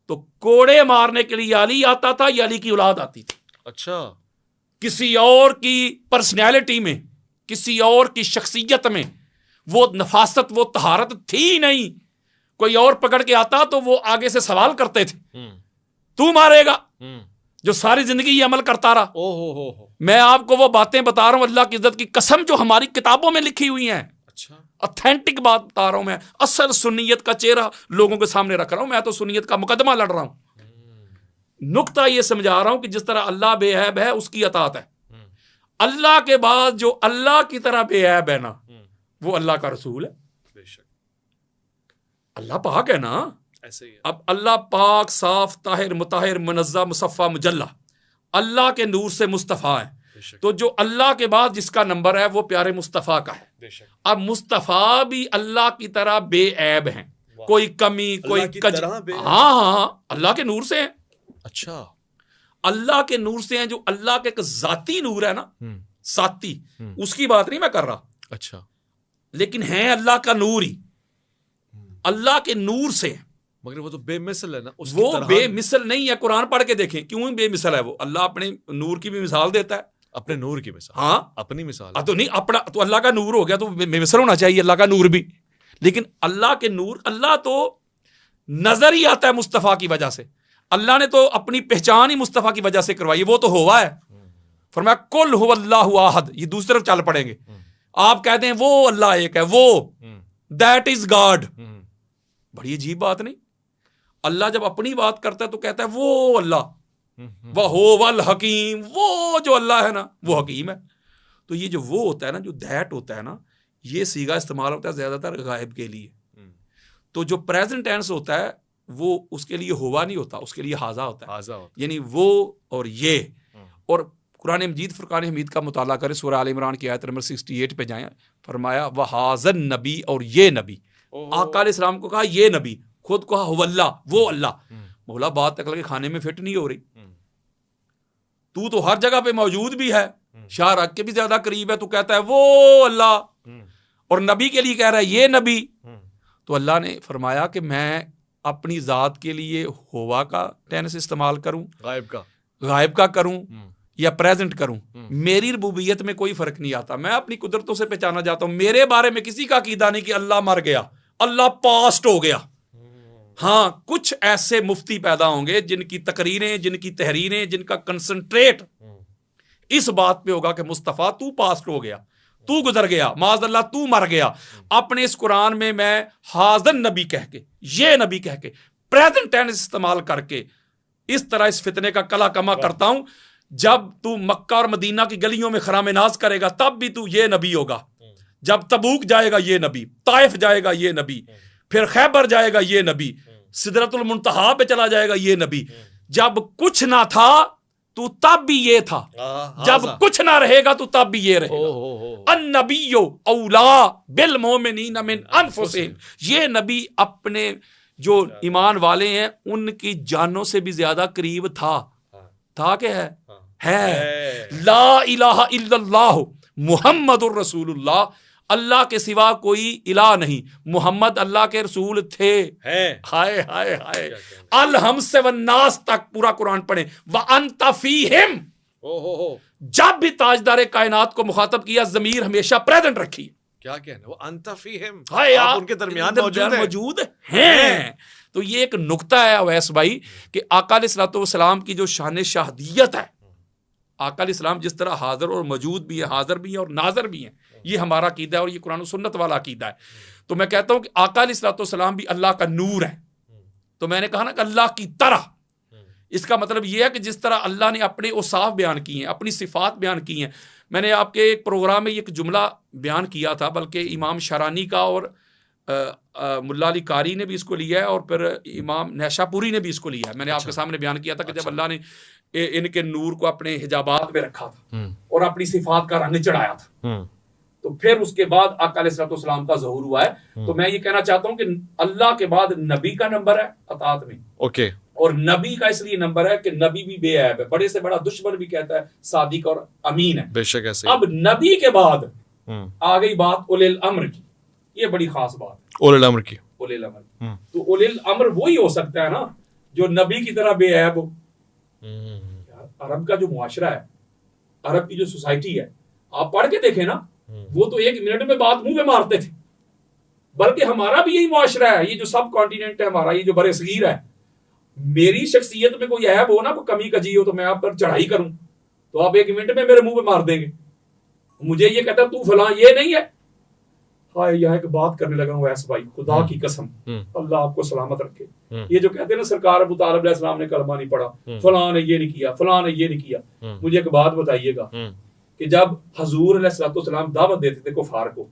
तो कोड़े मारने के लिए अली आता था या अली की औलाद आती थी। अच्छा। किसी और की पर्सनैलिटी में, किसी और की शख्सियत में वो नफासत, वो तहारत थी नहीं। कोई और पकड़ के आता तो वो आगे से सवाल करते थे, तू मारेगा जो सारी जिंदगी ये अमल करता रहा। ओहो। मैं आपको वो बातें बता रहा हूं, अल्लाह की इज्जत की कसम, जो हमारी किताबों में लिखी हुई हैं। अच्छा। ऑथेंटिक बात बता रहा हूं मैं, असल सुन्नियत का चेहरा लोगों के सामने रख रहा हूं। मैं तो सुन्नियत का मुकदमा लड़ रहा हूं। नुक्ता ये समझा रहा हूं कि जिस तरह अल्लाह बेऐब है, उसकी अतात है। अल्लाह के बाद जो अल्लाह की तरह बेऐब है ना, वो अल्लाह का रसूल है। बेशक। अल्लाह पाक है ना, ऐसे ही है। अब अल्लाह पाक साफ, ताहिर, मुताहिर, मुनज़्ज़ा, मुसफ़ा, मुजल्ला, अल्लाह के नूर से मुस्तफ़ा है। तो जो अल्लाह के बाद जिसका नंबर है वो प्यारे मुस्तफ़ा का है। बेशक। अब मुस्तफ़ा भी अल्लाह की तरह बेऐब हैं, कोई कमी, कोई कज, हाँ, अल्लाह के नूर से है। अच्छा। अल्लाह के नूर से हैं, जो अल्लाह के एक जाती नूर है ना, साती, उसकी बात नहीं मैं कर रहा। अच्छा। लेकिन है अल्लाह का नूर ही, अल्लाह के नूर से। मगर वो तो बेमिसल है ना, वो बेमिसल नहीं है। कुरान पढ़ के देखें क्यों बेमिसल है वो। अल्लाह अपने नूर की भी मिसाल देता है, अपने नूर की मिसाल। हाँ, अपनी मिसाल तो नहीं अपना, तो अल्लाह का नूर हो गया तो बेमिसल होना चाहिए अल्लाह का नूर भी। लेकिन अल्लाह के नूर, अल्लाह तो नजर ही आता है मुस्तफ़ा की वजह से। अल्लाह ने तो अपनी पहचान ही मुस्तफ़ा की वजह से करवाई, वो तो हुआ है। फरमाया कुल हुवल्लाहु अहद, ये दूसरी तरफ चल पड़ेंगे। आप कहते हैं वो अल्लाह एक है, वो दैट इज गॉड। बड़ी अजीब बात नहीं? अल्लाह जब अपनी बात करता है तो कहता है वो अल्लाह, वह वल हकीम, वो जो अल्लाह है ना वो हकीम है। तो ये जो वो होता है ना, जो दैट होता है ना, ये सीगा इस्तेमाल होता है ज्यादातर गायब के लिए। तो जो प्रेजेंट टेंस होता है वो उसके लिए हुआ नहीं होता, उसके लिए हाजा होता है। यानी वो और ये। और कुरान मजीद फुरकान हमीद का मुताला करें, सूरह आल इमरान की आयत नंबर 68 पे जाएं, फरमाया वहाज़न नबी, और ये नबी, आका अलैहिस्सलाम को कहा ये नबी, खुद कहा हुवल्लाह, वो अल्लाह। मौला बात तक लगे खाने में फिट नहीं हो रही। तू तो हर जगह पे मौजूद भी है, शाह रख के भी ज्यादा करीब है, तू कहता है वो अल्लाह, और नबी के लिए कह रहा है ये नबी। तो अल्लाह ने फरमाया कि मैं अपनी जात के लिए हुआ का टेंस इस्तेमाल करूं, गायब का करूं या प्रेजेंट करूं, मेरी रबूबियत में कोई फर्क नहीं आता। मैं अपनी कुदरतों से पहचाना जाता हूं। मेरे बारे में किसी का अकीदा नहीं कि अल्लाह मर गया, अल्लाह पास्ट हो गया। हाँ, कुछ ऐसे मुफ्ती पैदा होंगे जिनकी तकरीरें, जिनकी तहरीरें, जिनका कंसंट्रेट इस बात पे होगा कि मुस्तफ़ा तू पास्ट हो गया, तू गुजर गया, माज़अल्लाह तू मर गया, अपने इस कुरान में मैं हाज़र नबी कह के, ये नबी कह के, प्रेजेंट टेंस इस्तेमाल करके इस तरह इस फितने का कला कमा करता हूं। जब तू मक्का और मदीना की गलियों में खरामे नाज करेगा तब भी तू ये नबी होगा, जब तबूक जाएगा ये नबी, ताइफ जाएगा ये नबी, फिर खैबर जाएगा ये नबी, सिदरतुल मुंतहा पे चला जाएगा ये नबी। जब कुछ ना था तू तब भी ये था, जब कुछ ना रहेगा तू तब भी ये रहेगा। अन्नबियो औला बिल मोमिनीन मिन अनफुसिहिम, ये नबी अपने जो ईमान वाले हैं उनकी जानों से भी ज्यादा करीब था कि है। ला इलाहा इल्लल्लाह मुहम्मदुर रसूलुल्लाह, अल्लाह के सिवा कोई इलाह नहीं, मोहम्मद अल्लाह के रसूल थे। हाय हाय हाय, अल हमसे वन्नास तक पूरा कुरान पढ़े। व अंत फीहिम, जब भी ताजदार कायनात को मुखातब किया जमीर हमेशा प्रेजेंट रखी। क्या कहना, वो अंत फीहिम, आप उनके दरमियान मौजूद हैं। तो ये एक नुक्ता है अवैस भाई कि आका अलैहिस्सलाम की जो शान शाहदियत है, आका अलैहिस्सलाम जिस तरह हाजिर और मौजूद भी है, हाजिर भी है और नाजर भी है, ये हमारा अकीदा है और ये कुरान और सुन्नत वाला अकीदा है। तो मैं कहता हूं कि आका अलैहिस्सलाम भी अल्लाह का नूर है। तो मैंने कहा ना कि अल्लाह की तरह, इसका मतलब यह है कि जिस तरह अल्लाह ने अपने औसाफ बयान किए हैं, अपनी सिफात बयान की हैं। मैंने आपके एक प्रोग्राम में एक जुमला बयान किया था, बल्कि इमाम शरानी का और मुल्ला अली कारी ने भी इसको लिया है और फिर इमाम नैशापुरी ने भी इसको लिया है। मैंने आपके सामने बयान किया था कि जब अल्लाह ने इनके नूर को अपने हिजाबात में रखा था और अपनी सिफात का रंग चढ़ाया था, तो फिर उसके बाद आका अलैहिस्सलाम का ज़हूर हुआ है। तो मैं ये कहना चाहता हूं कि अल्लाह के बाद नबी का नंबर है अतात में, ओके, और नबी का इसलिए नंबर है कि नबी भी बेऐब है, बड़े से बड़ा दुश्मन भी कहता है सादिक और अमीन है, बेशक ऐसे। अब नबी के बाद आ गई बात उलिल अम्र की, ये बड़ी खास बात है उलिल अम्र की। उलिल अम्र, तो उलिल अम्र वही हो सकता है ना जो नबी की तरह बेऐब हो। अरब का जो मुआशरा है, अरब की जो सोसाइटी है, आप पढ़ के देखें ना, वो तो एक मिनट में बात मुंह पे मारते थे। बल्कि हमारा भी यही मुआशरा है, ये जो सब कॉन्टिनेंट है हमारा, ये जो बड़े सगीर है, मेरी शख्सियत में कोई ऐब हो ना, कोई कमी कजी हो, तो मैं आप पर चढ़ाई करूं तो आप एक मिनट में मेरे मुंह पे मार देंगे। मुझे ये कहता तू फलां, ये नहीं है। हाँ, यहाँ एक बात करने लगा हूँ ऐसा भाई, खुदा की कसम, अल्लाह आपको सलामत रखे। ये जो कहते हैं ना सरकार अबू तालिब अलैहिस्सलाम ने कलमा नहीं पढ़ा, फलां ने ये नहीं किया, फलां ने ये नहीं किया, मुझे एक बात बताइएगा कि जब हजूर अलैहिस्सलाम दावत देते थे कुफार को,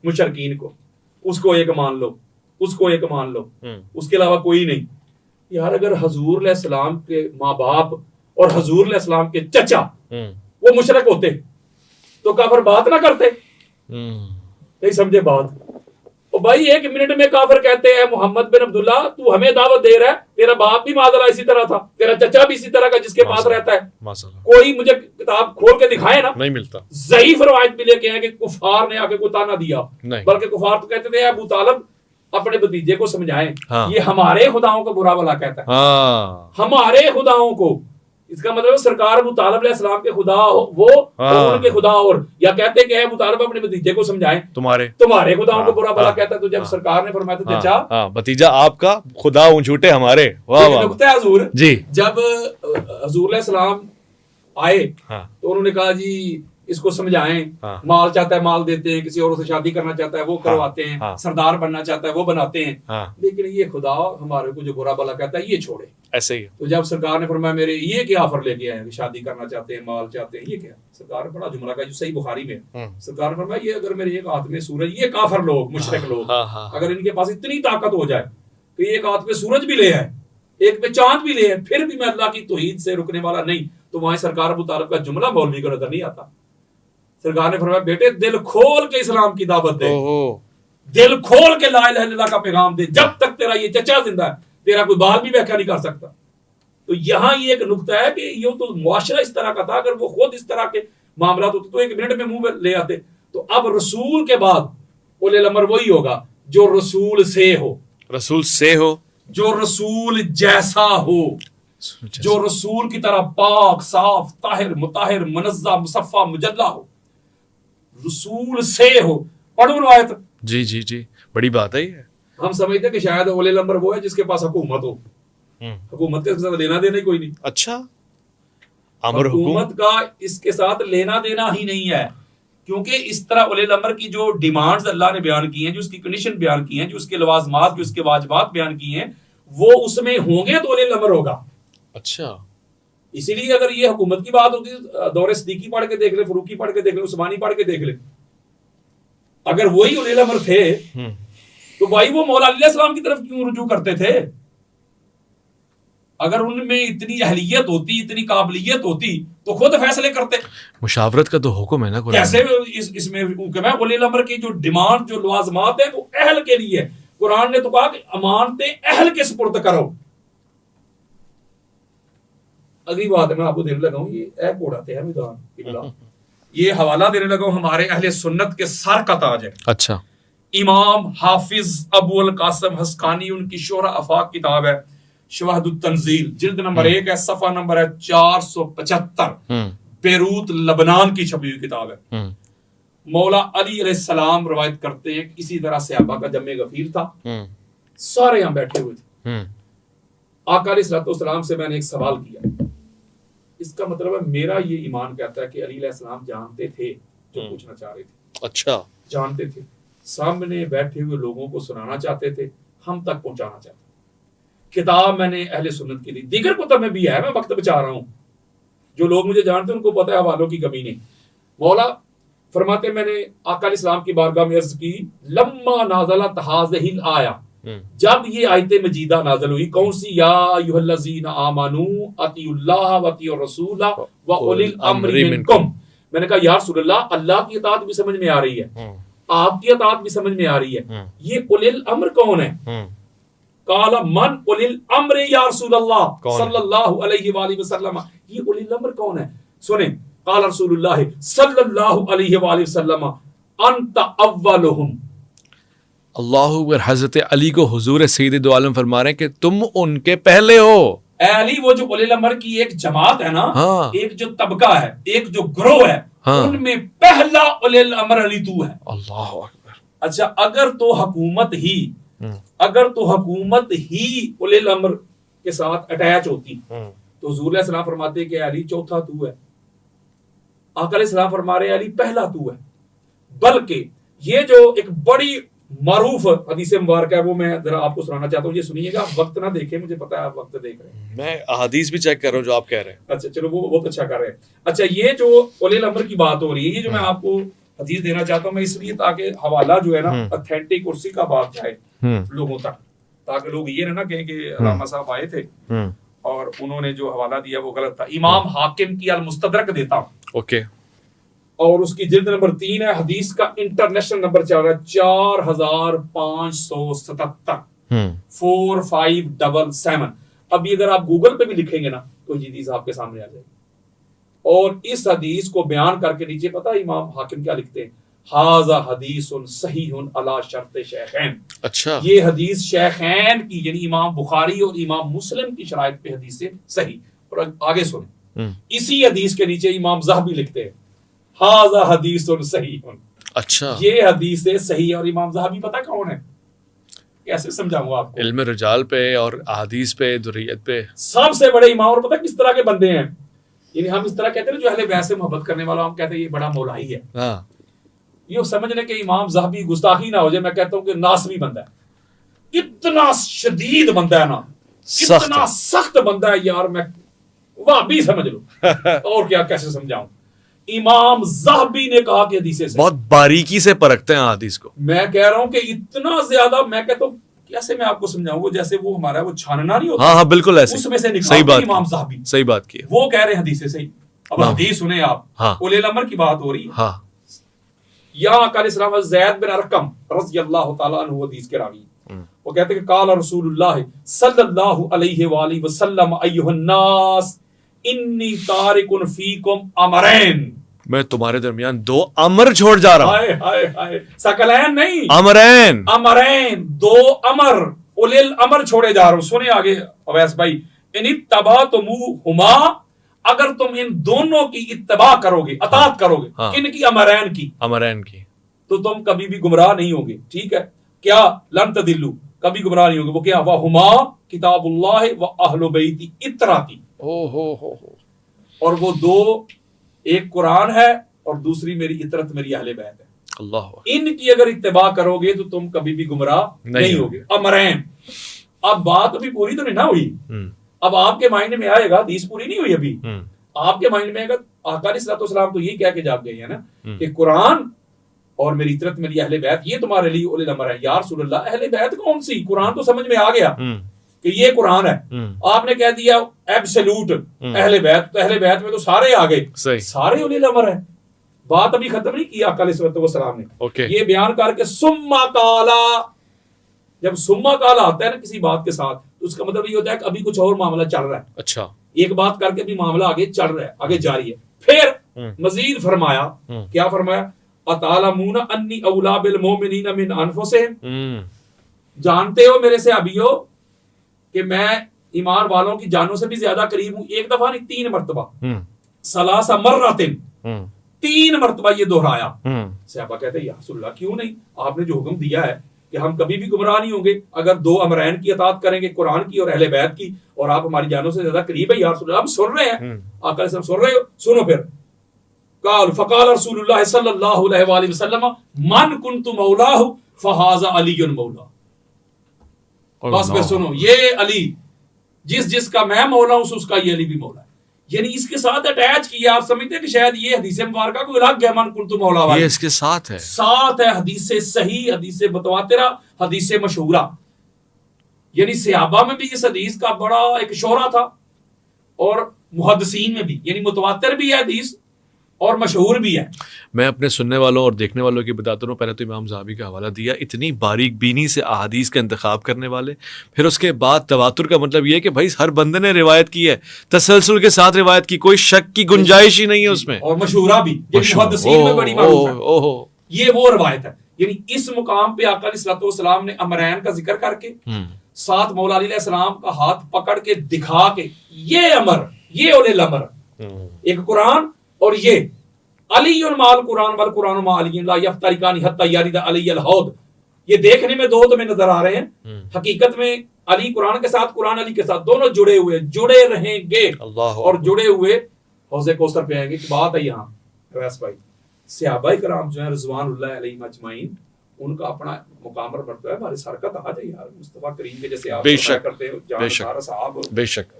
मुशरकीन को, उसको एक मान लो, उसको एक मान लो, उसके अलावा कोई नहीं। यार अगर हजूर अलैहिस्सलाम के माँ बाप और हजूर अलैहिस्सलाम के चचा वो मुशरक होते तो काफिर बात ना करते। नहीं समझे बात? और भाई एक मिनट में काफिर कहते हैं मोहम्मद बिन अब्दुल्ला तू हमें दावत दे रहा है, तेरा बाप भी माज़अल्लाह इसी तरह था, तेरा चचा भी इसी तरह का जिसके पास रहता है। कोई मुझे किताब खोल के दिखाए ना, नहीं मिलता। ज़ईफ रवायत भी लेके आए कि कुफार ने आके कोई ताना दिया, बल्कि कुफार तो कहते थे अबू तालिब अपने भतीजे को समझाएं। हाँ। ये हमारे खुदाओं को बुरा भला कहता है। हाँ। हमारे खुदाओं को, इसका मतलब सरकार अबू तालिब अलैहिस्सलाम के खुदा वो और उनके खुदा और, या कहते कि अबू तालिब अपने भतीजे को समझाएं तुम्हारे खुदाओं को बुरा भला कहता है। तो जब सरकार ने फरमाया था चाचा भतीजा आपका खुदा झूठे हमारे, वाह वाह हजूर जी। जब हजूर अलैहिस्सलाम आए तो उन्होंने कहा जी इसको समझाएं, माल चाहता है माल देते हैं, किसी और से शादी करना चाहता है वो करवाते हैं, सरदार बनना चाहता है वो बनाते हैं, लेकिन ये खुदा हमारे को जो बुरा भला कहता है ये छोड़े। ऐसे ही तो जब सरकार ने फरमाया मेरे ये क्या ऑफर लेके आए, शादी करना चाहते हैं, माल चाहते हैं, ये क्या? सरकार ने बड़ा जुमला का जो सही बुखारी में, सरकार ने फरमाया ये अगर मेरे एक हाथ में सूरज, ये काफिर लोग, मुशरिक लोग, अगर इनके पास इतनी ताकत हो जाए कि एक हाथ में सूरज भी ले आए, एक में चांद भी ले आए, फिर भी मैं अल्लाह की तौहीद से रुकने वाला नहीं, तो वहां सरकार अबू तालिब का जुमला मौलवी को नजर नहीं आता। सरकार ने फरमाया बेटे दिल खोल के इस्लाम की दावत दे, दिल खोल के ला इलाहा इल्लल्लाह का पैगाम दे, जब तक तेरा ये चचा जिंदा है तेरा कोई बाल भी व्याख्या नहीं कर सकता। तो यहाँ ये एक नुक्ता है कि ये तो मुआशरा इस तरह का था, अगर वो खुद इस तरह के मामला होते तो एक मिनट में मुंह में ले आते। तो अब रसूल के बाद उलिल अम्र वही होगा जो रसूल से हो, रसूल से हो, जो रसूल जैसा हो, जो रसूल की तरह पाक साफ ताहिर मुताहिर मुनज़्ज़ा मुसफ़्फ़ा मुजल्ला हो, रसूल से हो। पढ़ो रिवायत। जी जी जी, बड़ी बात है ये। हम समझते हैं कि शायद उलिल अम्र वो है जिसके पास हुकूमत हो, हुकूमत के साथ लेना देना ही कोई नहीं। अच्छा, अमर हुकूमत का इसके साथ लेना देना ही नहीं है। क्योंकि इस तरह उलिल अमर की जो डिमांड्स अल्लाह ने बयान की हैं, जो उसकी कंडीशन बयान की हैं, जो उसके लवाजमात, जो उसके वाजबात बयान किए हैं, वो उसमें होंगे तो उलिल अमर होगा। अच्छा, इसीलिए अगर ये हुकूमत की बात होती है, दौरे सिद्दीकी पढ़ के देख ले, फरूकी पढ़ के देख ले, उस्मानी पढ़ के देख ले, अगर वही उलिल अमर थे तो भाई वो मौला अली अलैहिस्सलाम की तरफ क्यों रुजू करते थे? अगर उनमें इतनी अहलियत होती, इतनी काबिलियत होती तो खुद फैसले करते। मुशावरत का तो हुक्म है ना कुरान कैसे इसमें हुक्म है? उलिल अमर की जो डिमांड, जो लवाजमात है वो अहल के लिए है। कुरान ने तो कहा कि अमानतें अहल के सुपुर्द करो। अगली बात है मैं आपको देने लगा हूं, ये ऐप उड़ाते हैं मैदान, ये हवाला देने लगा हूं, हमारे अहले सुन्नत के सर का ताज है। अच्छा, इमाम हाफिज अबू अल कासिम हस्कानी, उनकी शोरा अफाक किताब है, शवाहिदुत तंजील, जिल्द नंबर 1 है, सफा नंबर है 475, बेरूत लबनान की छपी हुई किताब है। मौला अली अलैहिस्सलाम रवायत करते हैं कि इसी तरह सहाबा का जम्मे गफीर था, सारे यहां बैठे हुए थे। आका अलैहिस्सलाम से मैंने एक सवाल किया, इसका मतलब है मेरा ये ईमान कहता है कि अली अलैहिस्सलाम जानते थे जो पूछना चाह रहे थे। अच्छा, जानते थे, सामने बैठे हुए लोगों को सुनाना चाहते थे, हम तक पहुंचाना चाहते थे। किताब मैंने अहले सुन्नत की दी, दीगर कुतब में भी है, मैं वक्त बचा रहा हूं। जो लोग मुझे जानते हैं उनको पता है, हवालों की कमी नहीं। मौला फरमाते, मैंने आका अलैहिस्सलाम की बारगाह में अर्ज की, लम्मा नाज़लत हाज़िहिल आया, जब ये आयत मजीदा नाज़िल हुई, कौन सी? या अय्युहल्लज़ीना आमनू अतिउल्लाह व अतिउर रसूला व उलिल अम्रि मिनकुम। मैंने कहा या रसूलल्लाह, अल्लाह की इताअत भी समझ में आ रही है, आपकी इताअत भी समझ में आ रही है, ये उलिल अम्र कौन है? काला मन उलिल अम्र या रसूलल्लाह सल्लल्लाहु अलैहि वसल्लम, ये उलिल अम्र कौन है? सुने, काला रसूलुल्लाह सल्लल्लाहु अलैहि वसल्लम अंत अव्वलुहुम। अल्लाहु अकबर। हजरत अली को हुजूर सैयद दो आलम फरमा रहे हैं कि तुम उनके पहले हो। अली वो जो उलिल अम्र की एक जमात है ना, हाँ। एक जो तबका है, एक जो ग्रोह है, हाँ। उनमें पहला उलिल अम्र अली तू है। अल्लाह अकबर। अच्छा, अगर तो हुकूमत ही उलिल अम्र के साथ अटैच होती तो हुजूर अलैहिस्सलाम फरमाते कि अली चौथा तू है। आका अलैहिस्सलाम फरमा रहे अली पहला तू है। बल्कि ये जो एक बड़ी मारूफ हदीस मुबारक है, वो मैं जरा आपको सुनाना चाहता हूँ, ये सुनिएगा। आप वक्त ना देखें, मुझे पता है आप वक्त देख रहे हैं, मैं हदीस भी चेक कर रहा हूँ जो आप कह रहे हैं। अच्छा चलो, वो बहुत अच्छा कर रहे हैं। अच्छा, ये जो उलिल अम्र की बात हो रही है, ये जो मैं आपको हदीस देना चाहता हूँ, मैं इसलिए ताकि हवाला जो है ना ऑथेंटिक उसी का बात जाए लोगों तक, ताकि लोग ये ना कहें कि अल्लामा साहब आए थे और उन्होंने जो हवाला दिया वो गलत था। इमाम हाकिम की अल मुस्तदरक देता हूँ, ओके, और उसकी जिल्द नंबर 3 है, हदीस का इंटरनेशनल नंबर चल रहा है 4577 4577। अभी अगर आप गूगल पे भी लिखेंगे ना तो ये हदीस आपके सामने आ जाएगी। और इस हदीस को बयान करके नीचे पता है इमाम हाकिम क्या लिखते हैं? हाजा हदीसुन सहीहुन अला शर्त शेखैन। अच्छा, ये हदीस शेखैन की यानी इमाम बुखारी और इमाम मुस्लिम की शराइत पे हदीस से सही। और आगे सुने, इसी हदीस के नीचे इमाम ज़हबी लिखते हैं हाजा हदीसुन सहीहुन। अच्छा, ये हदीस है सही। और इमाम ज़हबी पता कौन है? कैसे समझाऊंगा आपको? इल्म रिजाल पे और अहादीस पे, दुर्रियत पे सबसे बड़े इमाम। और पता किस तरह के बंदे हैं? यानी हम इस तरह कहते हैं जो अहले बैत से मोहब्बत करने वाला, हम कहते हैं ये बड़ा मौलाई है। हाँ। ये समझने के इमाम ज़हबी गुस्ताखी ना हो जाए, मैं कहता हूँ कि नासबी बंदा है, इतना शदीद बंदा है ना, इतना सख्त बंदा है यार, मैं वहाबी समझ लो। और क्या, कैसे समझाऊं? इमाम ज़हबी ने कहा कि हदीस से बहुत बारीकी से परखते हैं हदीस को। मैं कह रहा हूं कि इतना ज्यादा, मैं कहता हूं कैसे मैं आपको समझाऊं, वो जैसे वो हमारा वो छानना नहीं होता। हाँ हाँ बिल्कुल ऐसे, उसमें से सही बात, इमाम ज़हबी सही बात की, वो कह रहे हैं हदीस से सही। अब हदीस सुने आप, हाँ। उलिल अम्र की बात हो रही है। हाँ। यहाँ का ज़ैद बिन अरकम रज़ियल्लाहु ताला अन्हु हदीस के रावी, वो कहते हैं कि काला रसूलुल्लाह सल्लल्लाहु अलैहि वसल्लम अय्युहन नास इन्नी तारिकुन फीकुम अमरैन। मैं तुम्हारे दरमियान 2 अमर छोड़ जा रहा हूं। हाय हाय हाय, सकलैन नहीं, अमरैन, अमरैन, 2 अमर, उलिल अमर छोड़े जा रहा हूं। सुने आगे अवैस भाई, इन तबातुमुहुमा, अगर तुम इन दोनों की इत्तबा करोगे, अतात करोगे, हाँ। किनकी? अमरैन की, अमरैन की, तो तुम कभी भी गुमराह नहीं होगे। ठीक है, क्या? लन तदिल्लू, कभी गुमराह नहीं होगे। वो क्या? वहुमा किताबुल्लाह व अहलु बैती इतराती। ओ हो। और वो 2, एक कुरान है और दूसरी मेरी इतरत, मेरी अहले बैत है। अल्लाह, इनकी अगर इत्तिबा करोगे तो तुम कभी भी गुमराह नहीं होगे। अमरैन, अब बात अभी पूरी तो नहीं ना हुई। अब आपके माइंड में आएगा, हदीस पूरी नहीं हुई अभी, आपके माइंड में आएगा आका अलैहिस्सलाम तो यही कह के जाग गए हैं ना कि कुरान और मेरी इतरत मेरी अहले बैत ये तुम्हारे लिए उलिल अमर है। या रसूल अल्लाह, अहले बैत कौन सी? कुरान तो समझ में आ गया कि ये कुरान है। आपने कह दिया एब्सोल्यूट अहले बैत, तो अहले बैत में तो सारे आ गए, सारे उलिल अमर है। बात अभी खत्म नहीं की आका अलैहिस्सलाम ने। ये बयान करके सुम्मा काला, जब सुम्मा काला आता है ना किसी बात के साथ, तो उसका मतलब ये होता है कि अभी कुछ और मामला चल रहा है। अच्छा, एक बात करके भी मामला आगे चल रहा है, आगे जारी है। फिर मजीद फरमाया, क्या फरमाया? अतालमूना अन्नी औला बिल मोमिनीना मिन अनफुसिहिम, जानते हो मेरे सहाबियों कि मैं ईमान वालों की जानों से भी ज्यादा करीब हूं। एक दफा नहीं, 3 मरतबा, सलासा मर्रतिन, 3 मरतबा ये दोहराया। सहाबा कहते हैं या रसूलल्लाह क्यों नहीं, आपने जो हुक्म दिया है कि हम कभी भी गुमराह नहीं होंगे अगर 2 अमरैन की अतात करेंगे, कुरान की और अहले बैत की, और आप हमारी जानों से ज्यादा करीब है या रसूलल्लाह, हम सुन रहे हैं। आका सब सुन रहे हो, सुनो फिर। काल फकाल रसूलुल्लाह सल्लल्लाहु अलैहि वसल्लम मन कुन्तु मौलाहु फहाजा अलीयुन मौला। बस फिर सुनो, ये अली जिस जिसका मैं मौला हूं उसका ये अली भी मौला है। यानी इसके साथ अटैच किया। आप समझते हैं कि शायद ये हदीस मुबारका को अलग है, मन कुन्तु मौला वाली, ये इसके साथ है, साथ है हदीस सही, हदीस मुतवातिरा, हदीस मशहूरा। यानी सहाबा में भी इस हदीस का बड़ा एक शोहरा था और मुहद्दिसीन में भी, यानी मुतवातिर भी है हदीस और मशहूर भी है। मैं अपने सुनने वालों और देखने वालों की बताता हूँ, पहले तो इमाम ज़हाबी का हवाला दिया, इतनी बारीक बीनी से अहादीस का इंतखाब करने वाले। फिर उसके बाद तवातुर का मतलब ये है कि भाई हर बंदे ने रिवायत की है, तसलसल के साथ रिवायत की, कोई शक की गुंजाइश ही नहीं है उसमें, और मशहूरा भी, मुहद्दिसीन में बड़ी मारूफ है। ये वो रिवायत है। यानी इस मुकाम पे आका अलैहिस्सलाम ने अमरैन का जिक्र करके साथ मौला अली अलैहिस्सलाम का हाथ पकड़ के दिखा के, ये अमर, ये उलिल अमर, एक कुरान और ये अली और माल कुरान वल कुरान मा अली ला यफ्तरिकानी हत्ता यारिदा अली अल हौद। ये देखने में 2 तुम्हें नजर आ रहे हैं, हकीकत में अली कुरान के साथ, कुरान अली के साथ, दोनों जुड़े हुए, जुड़े रहेंगे और जुड़े हुए हौज़े कौसर पे आएंगे। बात है यहाँ रवैस भाई, सहाबाए किराम जो है रिज़वानुल्लाह अलैहिम अजमाइन, उनका अपना मुकाम और मर्तबा है। हमारे सर का ताज है यार, मुस्तफा करीम के जैसे आप करते हो, जहां साहब बेशक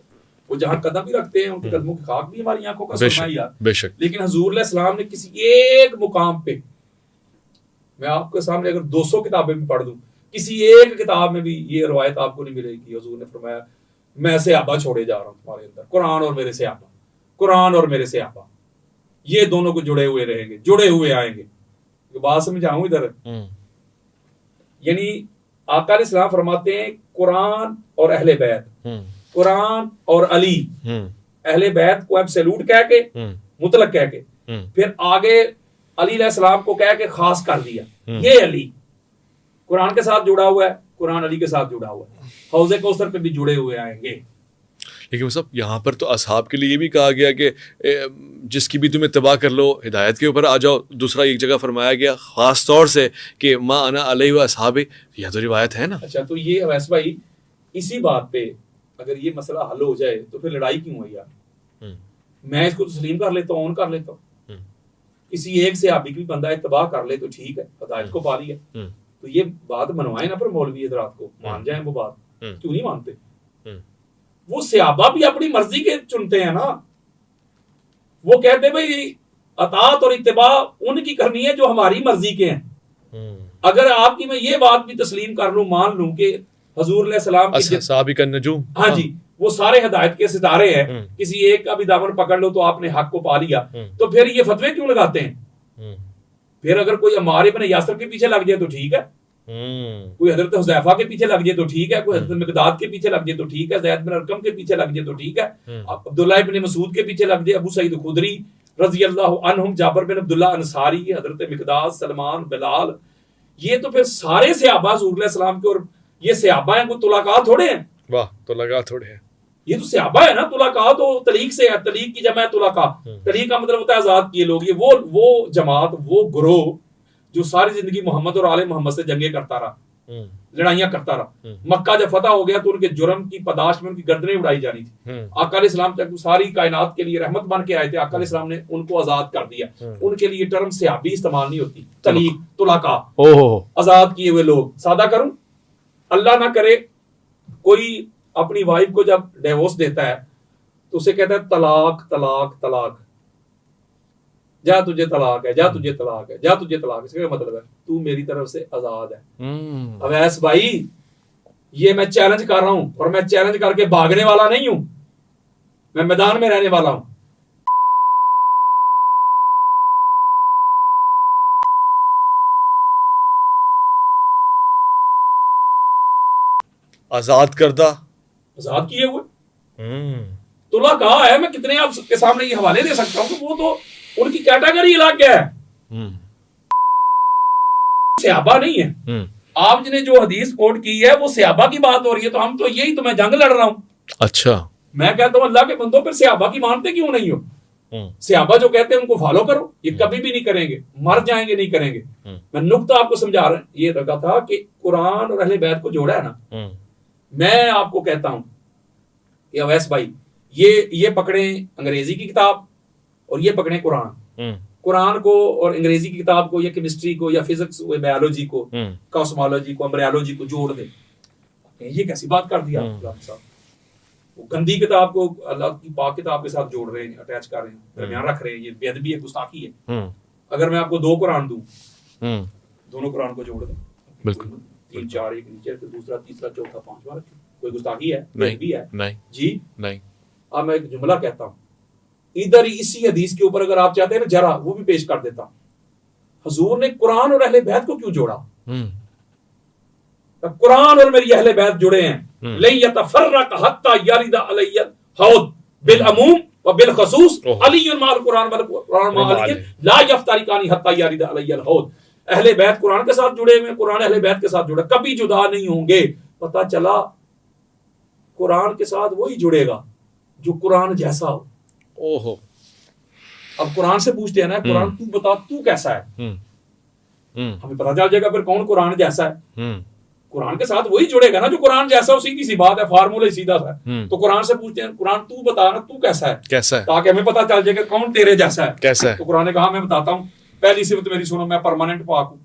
वो जहां कदम भी रखते हैं, उनके कदमों की खाक भी हमारी आंखों का सोना ही यार, बेशक। लेकिन हुजूर अलैहिस्सलाम ने किसी एक मुकाम पे, मैं आपके सामने अगर 200 किताबें भी पढ़ दूं, किसी एक किताब में भी ये रवायत आपको नहीं मिलेगी। हुजूर ने फरमाया मैं सहाबा छोड़े जा रहा हूं तुम्हारे अंदर, कुरान और मेरे सहाबा, कुरान और मेरे सहाबा, ये दोनों को जुड़े हुए रहेंगे, जुड़े हुए आएंगे। तो बात समझाऊं इधर, यानी आका अलैहिस्सलाम फरमाते हैं कुरान और अहले बैत, कुरान और अली, अहले बैत को एब्सोल्यूट कह के, मुतलक कह के, फिर आगे अली अलैहिस्सलाम को कह के खास कर दिया, ये अली कुरान के साथ जुड़ा हुआ है, कुरान अली के साथ जुड़ा हुआ है, हौज़े कौसर पे भी जुड़े हुए आएंगे। लेकिन सब यहाँ पर तो असहाब के लिए ये भी कहा गया कि जिसकी भी तुम इत्तबा कर लो, हिदायत के ऊपर आ जाओ। दूसरा एक जगह फरमाया गया खास तौर से कि माँ अना अलैहि व असहाबी, यह तो रिवायत है ना। अच्छा, तो ये वैसे भाई इसी बात पे अगर ये मसला हल हो जाए तो फिर लड़ाई क्यों है यार? मैं इसको तस्लीम कर लेता हूँ, ऑन कर लेता हूँ, किसी एक से आप भी बंदा इत्तबा कर ले तो ठीक है, हिदायत को पा लिया। तो ये बात मनवाए ना पर मौलवी हज़रात को, मान जाए वो बात, क्यों नहीं मानते? वो सहाबा भी अपनी मर्जी के चुनते हैं ना, वो कहते भाई अतात और इत्तिबा उनकी करनी है जो हमारी मर्जी के हैं। अगर आपकी मैं ये बात भी तस्लीम कर लूं, मान लूं कि हुजूर अलैहिस्सलाम के असहाबी का नजूम, हाँ जी, वो सारे हिदायत के सितारे हैं, किसी एक का भी दामन पकड़ लो तो आपने हक को पा लिया, तो फिर ये फतवे क्यों लगाते हैं? फिर अगर कोई अम्मार इब्न यासिर के पीछे लग जाए तो ठीक है, कोई हजरत हुज़ैफा के पीछे लग जाए तो ठीक है, कोई हजरत मिक़दाद के पीछे लग जाए तो ठीक है, ज़ैद बिन अरकम के पीछे लग जाए तो ठीक है, अब्दुल्लाह इब्न मसूद के पीछे लग जाए, अबू सईद खुदरी रज़ियल्लाहु अन्हुम, जाबिर बिन अब्दुल्लाह अंसारी, हजरत मिक़दाद, सलमान, बिलाल, ये तो फिर सारे सहाबा हुज़ूर अलैहिस्सलाम के, और ये सहाबा हैं, कोई तुलाका थोड़े हैं। वाह, तुलाका थोड़े हैं, ये तो सहाबा है ना। तुलाका तो तलीक से है, तलीक की जमा है तुलाका, तलीक का मतलब होता है आजाद किए लोग। ये वो जमात, वो ग्रोह जो सारी जिंदगी मोहम्मद और आले मोहम्मद से जंगे करता रहा, लड़ाइयां करता रहा। मक्का जब फतह हो गया तो उनके जुर्म की पदाश में उनकी गर्दनें उड़ाई जानी थी। आका अलैहिस्सलाम तक सारी कायनात के लिए रहमत बन के आए थे। आका अलैहिस्सलाम ने उनको आजाद कर दिया। उनके लिए टर्म सहाबी इस्तेमाल नहीं होती, तलीक, तुलाका, आजाद किए हुए लोग। सादा करूं, अल्लाह ना करे कोई अपनी वाइफ को जब डिवोर्स देता है तो उसे कहता है तलाक तलाक तलाक, जा तुझे तलाक है, जा तुझे तलाक है, जा तुझे तलाक है। इसका मतलब है तू मेरी तरफ से आजाद है। अवैस भाई, ये मैं चैलेंज कर रहा हूं, और मैं चैलेंज करके भागने वाला नहीं हूं, मैं मैदान में रहने वाला हूं। आजाद करदा, आजाद किए हुए तुला कहा है। मैं कितने आपके सामने ये हवाले दे सकता हूं कि वो तो उनकी कैटेगरी अलग है, सहाबा नहीं है। आपने जो हदीस कोट की है वो सहाबा की बात हो रही है, तो हम तो यही तो मैं जंग लड़ रहा हूं। अच्छा, मैं कहता हूं अल्लाह के बंदों, फिर सहाबा की मानते क्यों नहीं हो? सहाबा जो कहते हैं उनको फॉलो करो। ये कभी भी नहीं करेंगे, मर जाएंगे नहीं करेंगे। मैं नुक्ता आपको समझा रहा हूं, ये लगा था कि कुरान और अहले बैत को जोड़ा है ना। मैं आपको कहता हूं कि अवैस भाई, ये पकड़े अंग्रेजी की किताब और ये पकड़े कुरान। कुरान को और अंग्रेजी की किताब को या केमिस्ट्री को या फिजिक्स बायोलॉजी को, कॉस्मोलॉजी को, एम्ब्रियोलॉजी को जोड़ दे। ये कैसी बात कर दी आप साहब? वो गंदी किताब को अल्लाह की पाक किताब के साथ जोड़ रहे हैं, अटैच कर रहे हैं, दरमियान रख रहे हैं। ये बेअदबी है, गुस्ताखी है। अगर मैं आपको 2 कुरान दूं, दोनों कुरान को जोड़ दें, बिल्कुल 3 4 एक नीचे, फिर दूसरा, तीसरा, चौथा, 5वां रखें, कोई गुस्ताखी है? नहीं है। नहीं जी, नहीं। अब मैं एक जुमला कहता हूं, इधर इसी हदीस के ऊपर अगर आप चाहते हैं ना, जरा वो भी पेश कर देता। हुजूर ने कुरान और अहले बैत को क्यों जोड़ा? कुरान और मेरी अहले बैत जुड़े हैं। लै यतफर्रक हत्ता यरिद अलैय हौद बिल अमूम व बिल खसूस अली माल कुरान वल कुरान मा अली ला यफ्तारिकानी हत्ता यरिद अलैय हौद। अहले बैत कुरान के साथ जुड़े हुए, कुरान अहले बैत के साथ जुड़ा, कभी जुदा नहीं होंगे। पता चला कुरान के साथ वही जुड़ेगा जो कुरान जैसा हो। ओहो, अब कुरान से पूछते हैं ना, कुरान तू बता, तू कैसा है? हमें पता चल जाएगा फिर कौन कुरान जैसा है। कुरान के साथ वही जुड़ेगा ना जो कुरान जैसा हो। सीधी सी बात है, फार्मूला ही सीधा सा है। तो कुरान से पूछते हैं, कुरान तू बता ना, तू कैसा है, कैसा है, ताकि हमें पता चल जाएगा कौन तेरे जैसा है, कैसा है। तो कुरान ने कहा, मैं बताता हूँ, पहली सिफत मेरी सुनो, मैं परमानेंट पाक हूँ।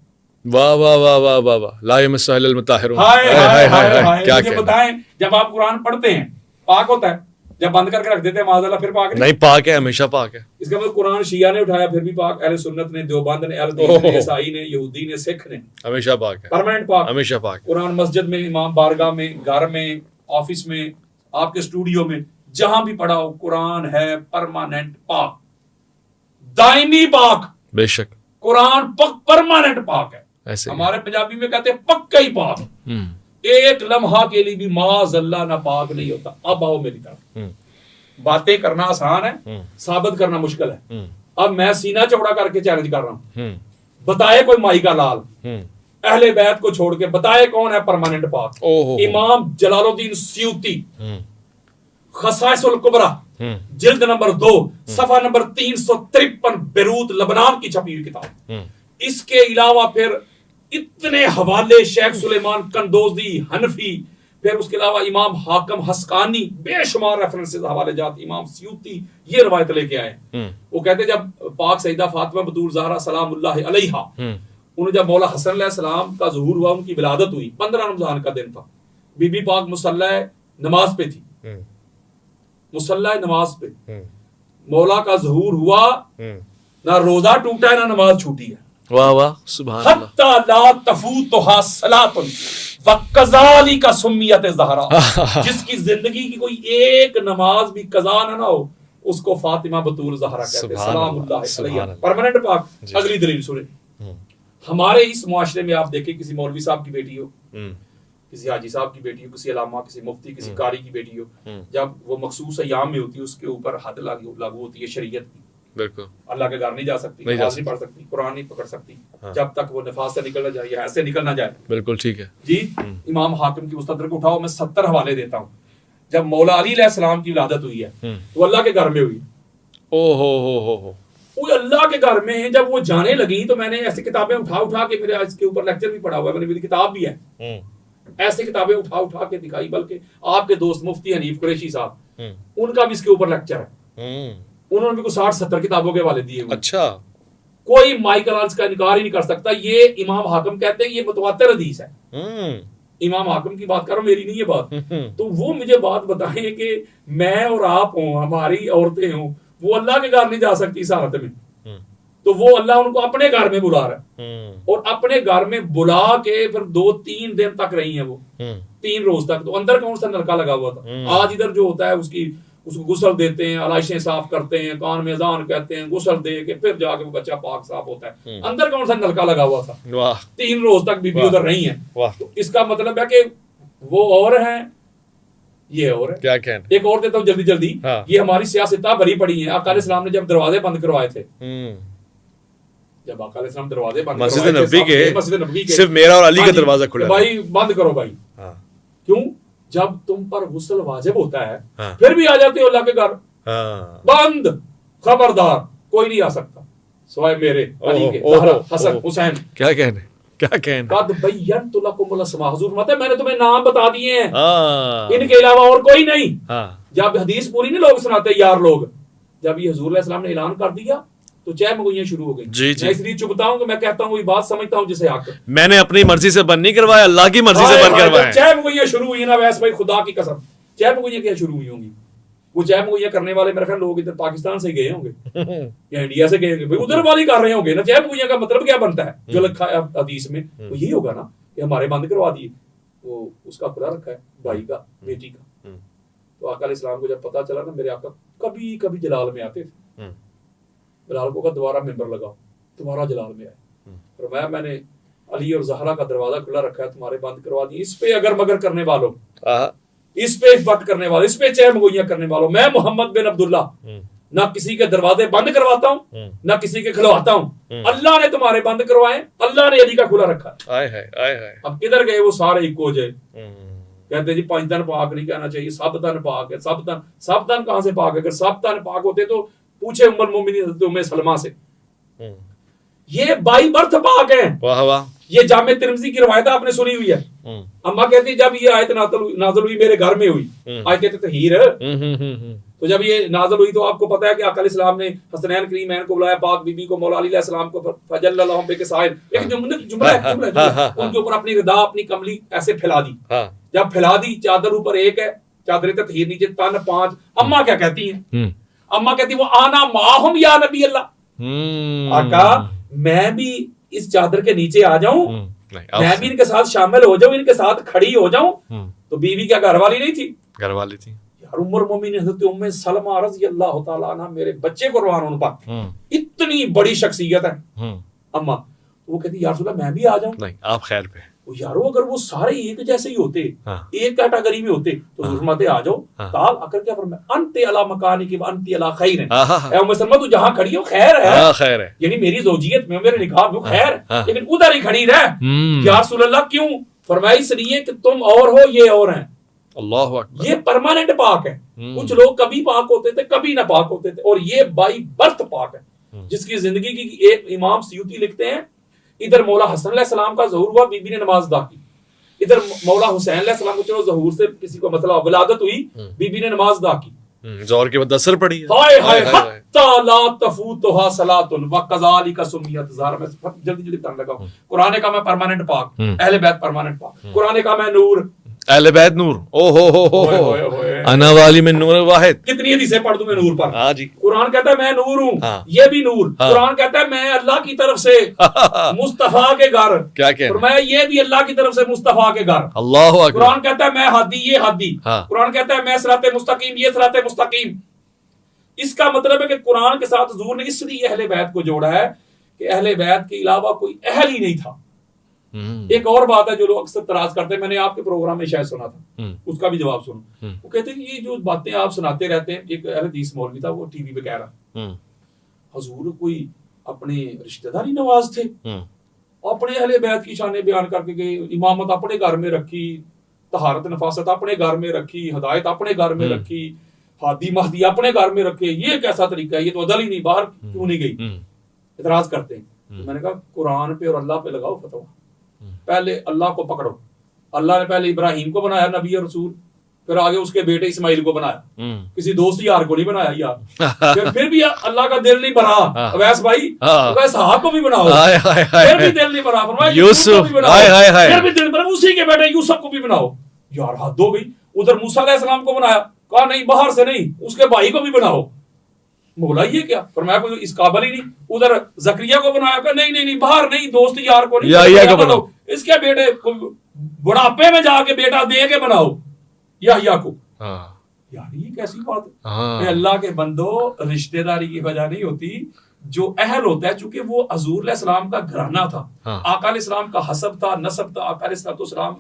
वाह वाह वाह वाह वाह वाह, ला यमस्सुहु इल्लल मुताहिरून। हाय हाय हाय, क्या बताएं, जब आप कुरान पढ़ते हैं पाक होता है, जब बंद करके रख देते हैं माज़अल्लाह फिर पाक नहीं? पाक है, हमेशा पाक है। इसका मतलब कुरान शिया ने उठाया फिर भी पाक, अहले सुन्नत ने, देवबंद ने, अहले ने, ईसाई ने, यहूदी ने, सिख ने, हमेशा पाक है, परमानेंट पाक, हमेशा पाक। कुरान मस्जिद में, इमाम बारगाह में, घर में, ऑफिस में, आपके स्टूडियो में, जहां भी पढ़ा हो, कुरान है परमानेंट पाक, दायमी पाक। बेशक कुरान परमानेंट पाक है। ऐसे हमारे पंजाबी में कहते हैं पक्का ही पाक, एक लम्हा के लिए भी माज़अल्लाह ना पाक नहीं होता। अब आओ मेरी तरफ, बातें करना आसान है, साबित करना मुश्किल है। अब मैं सीना चौड़ा करके चैलेंज कर रहा हूं, बताए कोई माई का लाल अहले बैत को छोड़ के, बताए कौन है परमानेंट पाक? इमाम जलालुद्दीन सयूती, खसाइसुल कुबरा, जिल्द नंबर 2, सफा नंबर 353, बेरूत लबनान की छपी हुई किताब। इसके अलावा फिर इतने हवाले, शेख सुलेमान कंदोजी हनफी, फिर उसके अलावा इमाम हाकम हस्कानी, बेशुमार रेफरेंसेस, हवाले जात, इमाम सयूती ये रवायत लेके आए। वो कहते जब पाक सईदा फातिमा बतूल ज़हरा सलामुल्लाह अलैहा, उन्हें जब मौला हसन अलैहिस्सलाम का ज़ुहूर हुआ, उनकी विलादत हुई, 15 रमजान का दिन था, बीबी पाक मुसल्ला नमाज पे थी, मुसल्ला नमाज पे मौला का ज़ुहूर हुआ, ना रोजा टूटा है ना नमाज छूटी है। वाह वाह, सुभान अल्लाह। हत्ता ला तफूतुहा सलातुन व कज़ालिका सुम्मियत ज़हरा। जिसकी जिंदगी की कोई एक नमाज भी कज़ा ना हो, उसको फातिमा बतूल ज़हरा कहते हैं, सलामुल्लाह अलैहा, परमानेंट पाक। अगली दलील सुने, हमारे इस मुआशरे में आप देखें, किसी मौलवी साहब की बेटी हो, किसी हाजी साहब की बेटी हो, किसी अलामा, किसी मुफ्ती, किसी कारी की बेटी हो, जब वो मखसूस अय्याम में होती है, उसके ऊपर हद लागू होती है शरीयत की। बिल्कुल, अल्लाह के घर नहीं जा सकती, नमाज नहीं पढ़ सकती, कुरान नहीं पकड़ सकती, जब तक वो निफास से निकल ना जाए या ऐसे निकल ना जाए। बिल्कुल ठीक है जी। इमाम हाकिम की मुस्तदरक उठाओ, मैं 70 हवाले देता हूँ। जब मौला अली अलैहिस्सलाम की विलादत हुई है तो अल्लाह के घर में हुई। ओ हो, वो अल्लाह के घर में जब वो जाने लगी तो मैंने ऐसी किताबें उठा उठा के, मेरे इसके ऊपर लेक्चर भी पढ़ा हुआ है, मैंने मेरी किताब भी है, ऐसी किताबें उठा उठा के दिखाई। बल्कि आपके दोस्त मुफ्ती हनीफ कुरैशी साहब, उनका भी इसके ऊपर लेक्चर है, उन्होंने भी कुछ 60-70 किताबों के हवाले दिए। अच्छा, कोई माइकल आल्स का इनकार ही नहीं कर सकता। ये इमाम हाकिम कहते हैं ये मुतवातिर हदीस है। इमाम हाकिम की बात कर रहा हूं, मेरी नहीं ये बात। तो वो मुझे बात बताएं कि मैं और आप हों, हमारी औरतें हों, वो अल्लाह के घर नहीं जा सकती इस हालत में, तो वो अल्लाह उनको अपने घर में बुला रहा है, और अपने घर में बुला के फिर 2-3 दिन तक रही है वो, 3 रोज तक। तो अंदर कौन सा नलका लगा हुआ था? आज इधर जो होता है उसको गुसल देते हैं, आलाइशें साफ करते हैं, कान में अजान कहते हैं, गुसल दे के फिर जाके वो बच्चा पाक साफ होता है। अंदर कौन सा नलका लगा हुआ था? 3 रोज तक बीबी उधर रही है। तो इसका मतलब है कि वो और है, ये और है। क्या कहना? एक और देता हूँ जल्दी जल्दी। ये हमारी सियासत भरी पड़ी है। आका अलैहिस्सलाम ने जब दरवाजे बंद करवाए थे, जब आका अलैहिस्सलाम दरवाजे बंद मस्जिद नबवी के सिर्फ मेरा और अली का दरवाजा खुला, भाई बंद करो भाई। क्यों? जब तुम पर गुस्ल वाजिब होता है, फिर भी आ जाते हो अल्लाह के घर, बंद, खबरदार कोई नहीं आ सकता सिवाय मेरे अली के, हसन हुसैन। क्या कहने, क्या कहने? कद बय्यनतु लकुमुल अस्मा, हुजूर फरमाते हैं मैंने तुम्हें नाम बता दिए हैं, इनके अलावा और कोई नहीं। जब हदीस पूरी नहीं लोग सुनाते यार लोग, जब ये हुजूर अलैहि सलाम ने ऐलान कर दिया तो चैन मुगैयां शुरू हो गई। मैं इसलिए चुपता हूं कि मैं कहता हूं वही बात समझता हूं जिसे हक। मैंने अपनी मर्जी से बंद नहीं करवाया, अल्लाह की मर्जी से बंद करवाया। चैन मुगैयां शुरू हुई ना वैसे भाई, खुदा की कसम चैन मुगैयां क्या शुरू हुई होंगी? वो चैन मुगैयां करने वाले मेरे ख्याल लोग इधर पाकिस्तान से गए होंगे या इंडिया से गए होंगे, भाई उधर वाले कर रहे होंगे ना। चैन मुगैयां का मतलब क्या बनता है जो लिखा है हदीस में? तो यही होगा ना कि हमारे बंद करवा दिए, वो उसका खुला रखा है भाई का, बेटी का। तो आका अलैहिस्सलाम को जब पता चला ना, मेरे आका कभी कभी जलाल में आते थे, बिलाल को दोबारा मेंबर लगाओ, तुम्हारा जलाल में आए, फरमाया मैंने अली और जहरा का दरवाजा खुला रखा है, तुम्हारे बंद करवा दिए। इस पे अगर मगर करने वालों, इस पे बट करने वालों, इस पे चैन मुगैयां करने वालों, मैं मोहम्मद बिन अब्दुल्ला ना किसी के दरवाजे बंद करवाता हूँ ना किसी के खुलवाता हूँ। अल्लाह ने तुम्हारे बंद करवाए, अल्लाह ने अली का खुला रखा है। अब किधर गए वो सारे इको जे? कहते जी 5 तन पाक नहीं कहना चाहिए, 7 तन पाक है। 7 तन कहां से पाक है? अगर 7 तन पाक होते तो पूछे उम्मुल मोमिनीन उम्मे सलमा से। ये बाई बर्थ पाक है। वाह वाह। ये जामे तिरमिज़ी की रवायत आपने सुनी हुई है। अम्मा कहती जब ये आयत नाज़िल हुई मेरे घर में हुई, आयत तहीर। तो जब ये नाज़िल हुई तो आपको पता है कि आका अलैहिस्सलाम ने हसनैन करीमैन को बुलाया, पाक बीबी को, मौला अली अलैहिस्सलाम को, फजल्लल्लाहु बिकसाइर, एक जुमला उनके ऊपर अपनी रिदा, अपनी कमली ऐसे फैला दी। जब फैला दी, चादर ऊपर एक है, चादर तहीर नीचे तन 5। अम्मा क्या कहती है? अम्मा कहती वो आना माहुम या नबी अल्लाह, आका मैं भी इस चादर के नीचे आ जाऊं, मैं भी इनके साथ शामिल हो जाऊं, इनके साथ खड़ी हो जाऊं। तो बीवी क्या घरवाली नहीं थी? घरवाली थी यार। उम्मुल मोमिनीन हज़रत उम्मे सलमा रज़ियल्लाहु तआला अन्हा, मेरे बच्चे कुर्बान उन पर, इतनी बड़ी शख्सियत है अम्मा। वो कहती यार रसूलल्लाह मैं भी आ जाऊं। नहीं आप खैर पे यारो, अगर वो सारे एक जैसे ही होते, एक कैटेगरी में होते तो फरमाते आ जाओ। ताल आकर क्या फरमाया? अंते अला मकानिकी व अंती अला खैर है। ऐ उम्मे सलमा तू जहां खड़ी हो खैर है, खैर है, यानी मेरी ज़ौजियत में, मेरे निकाह में खैर, लेकिन उधर ही खड़ी रह। या रसूलल्लाह क्यों? फरमाया इसलिए कि तुम और हो, ये और हैं। अल्लाहु अकबर। ये परमानेंट पाक है। कुछ लोग कभी पाक होते थे, कभी ना पाक होते थे, और ये बाई बर्थ पाक है, जिसकी जिंदगी की एक इमाम सयूती लिखते हैं, इधर मौला हसन अलैहिस्सलाम का ज़हूर हुआ, बीबी ने नमाज अदा की। इधर मौला हुसैन अलैहिस्सलाम को चलो ज़हूर से किसी को मसला विलादत हुई, बीबी ने नमाज अदा की, ज़ोहर के बाद असर पड़ी है। हाय हाय हत्ता ला तफूतुहा सलातुन व कज़ालिका सुम्मियत ज़हरा। मैं जल्दी जल्दी करने लगा। कुरान का मैं परमानेंट पाक, अहले बैत परमानेंट पाक, कुरान का मैं नूर, अहले बैत नूर। ओ हो अना वाली में नूर वाहिद। कितनी हदीसें पढ़ दूं मैं नूर पर? हाँ जी। कुरान कहता है मैं नूर हूँ, ये भी नूर। कुरान कहता है मैं अल्लाह की तरफ से मुस्तफा के घर, क्या कहना? और मैं ये भी अल्लाह की तरफ से मुस्तफा के घर। अल्लाह अकबर। कुरान कहता है मैं हादी, ये हादी। कुरान कहता है मैं सिराते मुस्तकीम, ये सिराते मुस्तकीम। इसका मतलब है कि कुरान के साथ हुजूर ने इसलिए अहले बैत को जोड़ा है कि अहले बैत के अलावा कोई अहल ही नहीं था। एक और बात है जो लोग अक्सर तराज करते हैं, मैंने आपके प्रोग्राम में शायद सुना था, उसका भी जवाब सुनो। वो कहते हैं कि ये जो बातें आप सुनाते रहते हैं, एक हदीस मौलवी था वो टीवी पे कह रहा, हुजूर कोई अपने रिश्तेदारी नवाज थे, अपने अहले बैत की शान बयान करके गए, इमामत अपने घर में रखी, तहारत नफासत अपने घर में रखी, हदायत अपने घर में रखी, हादी महदी अपने घर में रखे, ये कैसा तरीका है, ये तो अदल ही नहीं, बाहर क्यों नहीं गई, इतराज करते हैं। तो मैंने कहा कुरान पे और अल्लाह पे लगाओ फतवा, पहले अल्लाह को पकड़ो। अल्लाह ने पहले इब्राहिम को बनाया नबी और रसूल, फिर आगे उसके बेटे इस्माइल को बनाया, किसी दोस्त यार को नहीं बनाया यार। फिर भी अल्लाह का दिल नहीं बना अवैस भाई, इसहाक को भी बनाओ, फिर भी दिल नहीं बना, फरमाया यूसुफ, फिर भी दिल बना, उसी के बेटे यूसुफ को भी बनाओ। यार हद हो गई। उधर मूसा अलैहिस्सलाम को बनाया, कहा नहीं बाहर से नहीं, उसके भाई को भी बनाओ। बोला ये क्या, फरमाया कोई इस काबिल ही नहीं। उधर जकरिया को बनाया, कहा नहीं नहीं नहीं बाहर नहीं, दोस्त यार को नहीं, बनाओ इसके बेटे बुढ़ापे में जाके बेटा दे के बनाओ याहिया को। यार ये कैसी बात है। अल्लाह के बंदो, रिश्तेदारी की वजह नहीं होती, जो अहल होता है, चूंकि वो हजूर अलैहिस्सलाम का घराना था, आका अलैहिस्सलाम का हसब था, नसब था, आका अलैहिस्सलाम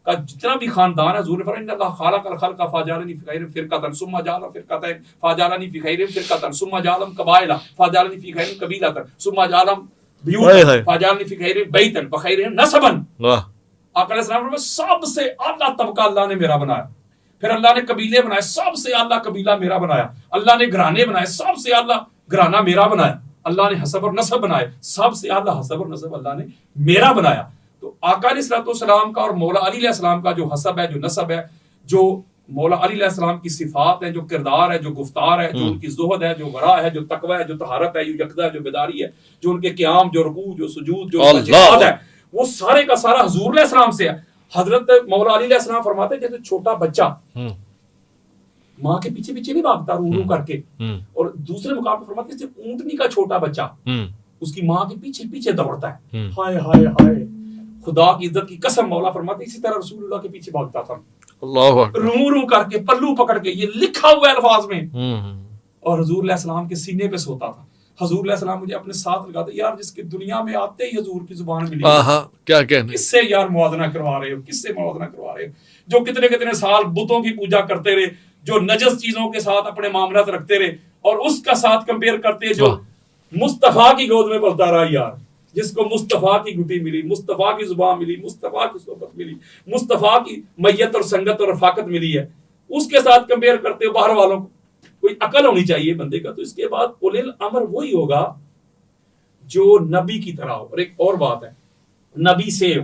का जितना भी खानदान है, हजूर ने फरमाया इन्ना खालकल खल्का फजअलनी फी खैरिन फिरकतन सुम्मा जअलना फिरकतैन फजअलनी फी खैरिन फिरकतन सुम्मा जअलना कबाइला फजअलनी फी खैरिन कबीलतन सुम्मा जअलना बियूतन फजअलनी फी खैरिन बैतन व खैरिन नसबन। आका अलैहिस्सलाम ने सबसे आला तबका अल्लाह ने मेरा बनाया, फिर अल्लाह ने कबीले बनाए, सबसे आला कबीला मेरा बनाया, अल्लाह ने घराने बनाए, सबसे आला घराना मेरा बनाया, अल्लाह ने हसब और नसब बनाए, सबसे आला हसब और नसब अल्लाह ने मेरा बनाया। तो आका अलैहिस्सलाम का और मौला अली अलैहिस्सलाम का जो हसब है, जो नसब है, जो मौला अली अलैहिस्सलाम की सिफात है, जो किरदार है, जो गुफ्तार है, जो उनकी ज़ुहद है, जो वरा है, जो तकवा है, जो तहारत है, जो यकदा है, जो बेदारी है, जो उनके क़याम, जो रुकू, जो सुजूद, जो जिहाद है, वो सारे का सारा हुजूर अलैहिस्सलाम से है। हजरत मौला अली अलैहिस्सलाम फरमाते हैं जैसे छोटा बच्चा माँ के पीछे पीछे नहीं भागता रू रू करके, और दूसरे मुकाम पर फरमाते हैं ऊंटनी का छोटा बच्चा उसकी माँ के पीछे पीछे दौड़ता है। हाय हाय हाय, खुदा की इज्जत की कसम, मौला फरमाते इसी तरह रसूलुल्लाह के पीछे भागता था, रू रू करके, पल्लू पकड़ के, ये लिखा हुआ है अल्फाज में, और हुजूर अलैहिस्सलाम के सीने पे सोता था। हुजूर अलैहिस्सलाम मुझे अपने साथ लगाते, यार जिसकी दुनिया में आते ही हुजूर की जुबान मिली, क्या कहने, किससे यार मुआवजा करवा रहे हो, किससे मुआवजा करवा रहे हो, जो कितने कितने साल बुतों की पूजा करते रहे, जो नजस चीजों के साथ अपने मामलात रखते रहे, और उसका साथ कंपेयर करते जो मुस्तफा की गोद में पलता रहा, यार जिसको मुस्तफा की गुटी मिली, मुस्तफा की जुबान मिली, मुस्तफा की सोबत मिली, मुस्तफा की मैयत और संगत और रफाकत मिली है, उसके साथ कंपेयर करते हो बाहर वालों को। कोई अकल होनी चाहिए बंदे का। तो इसके बाद उलिल अमर वही होगा जो नबी की तरह हो। और एक और बात है, नबी से हो।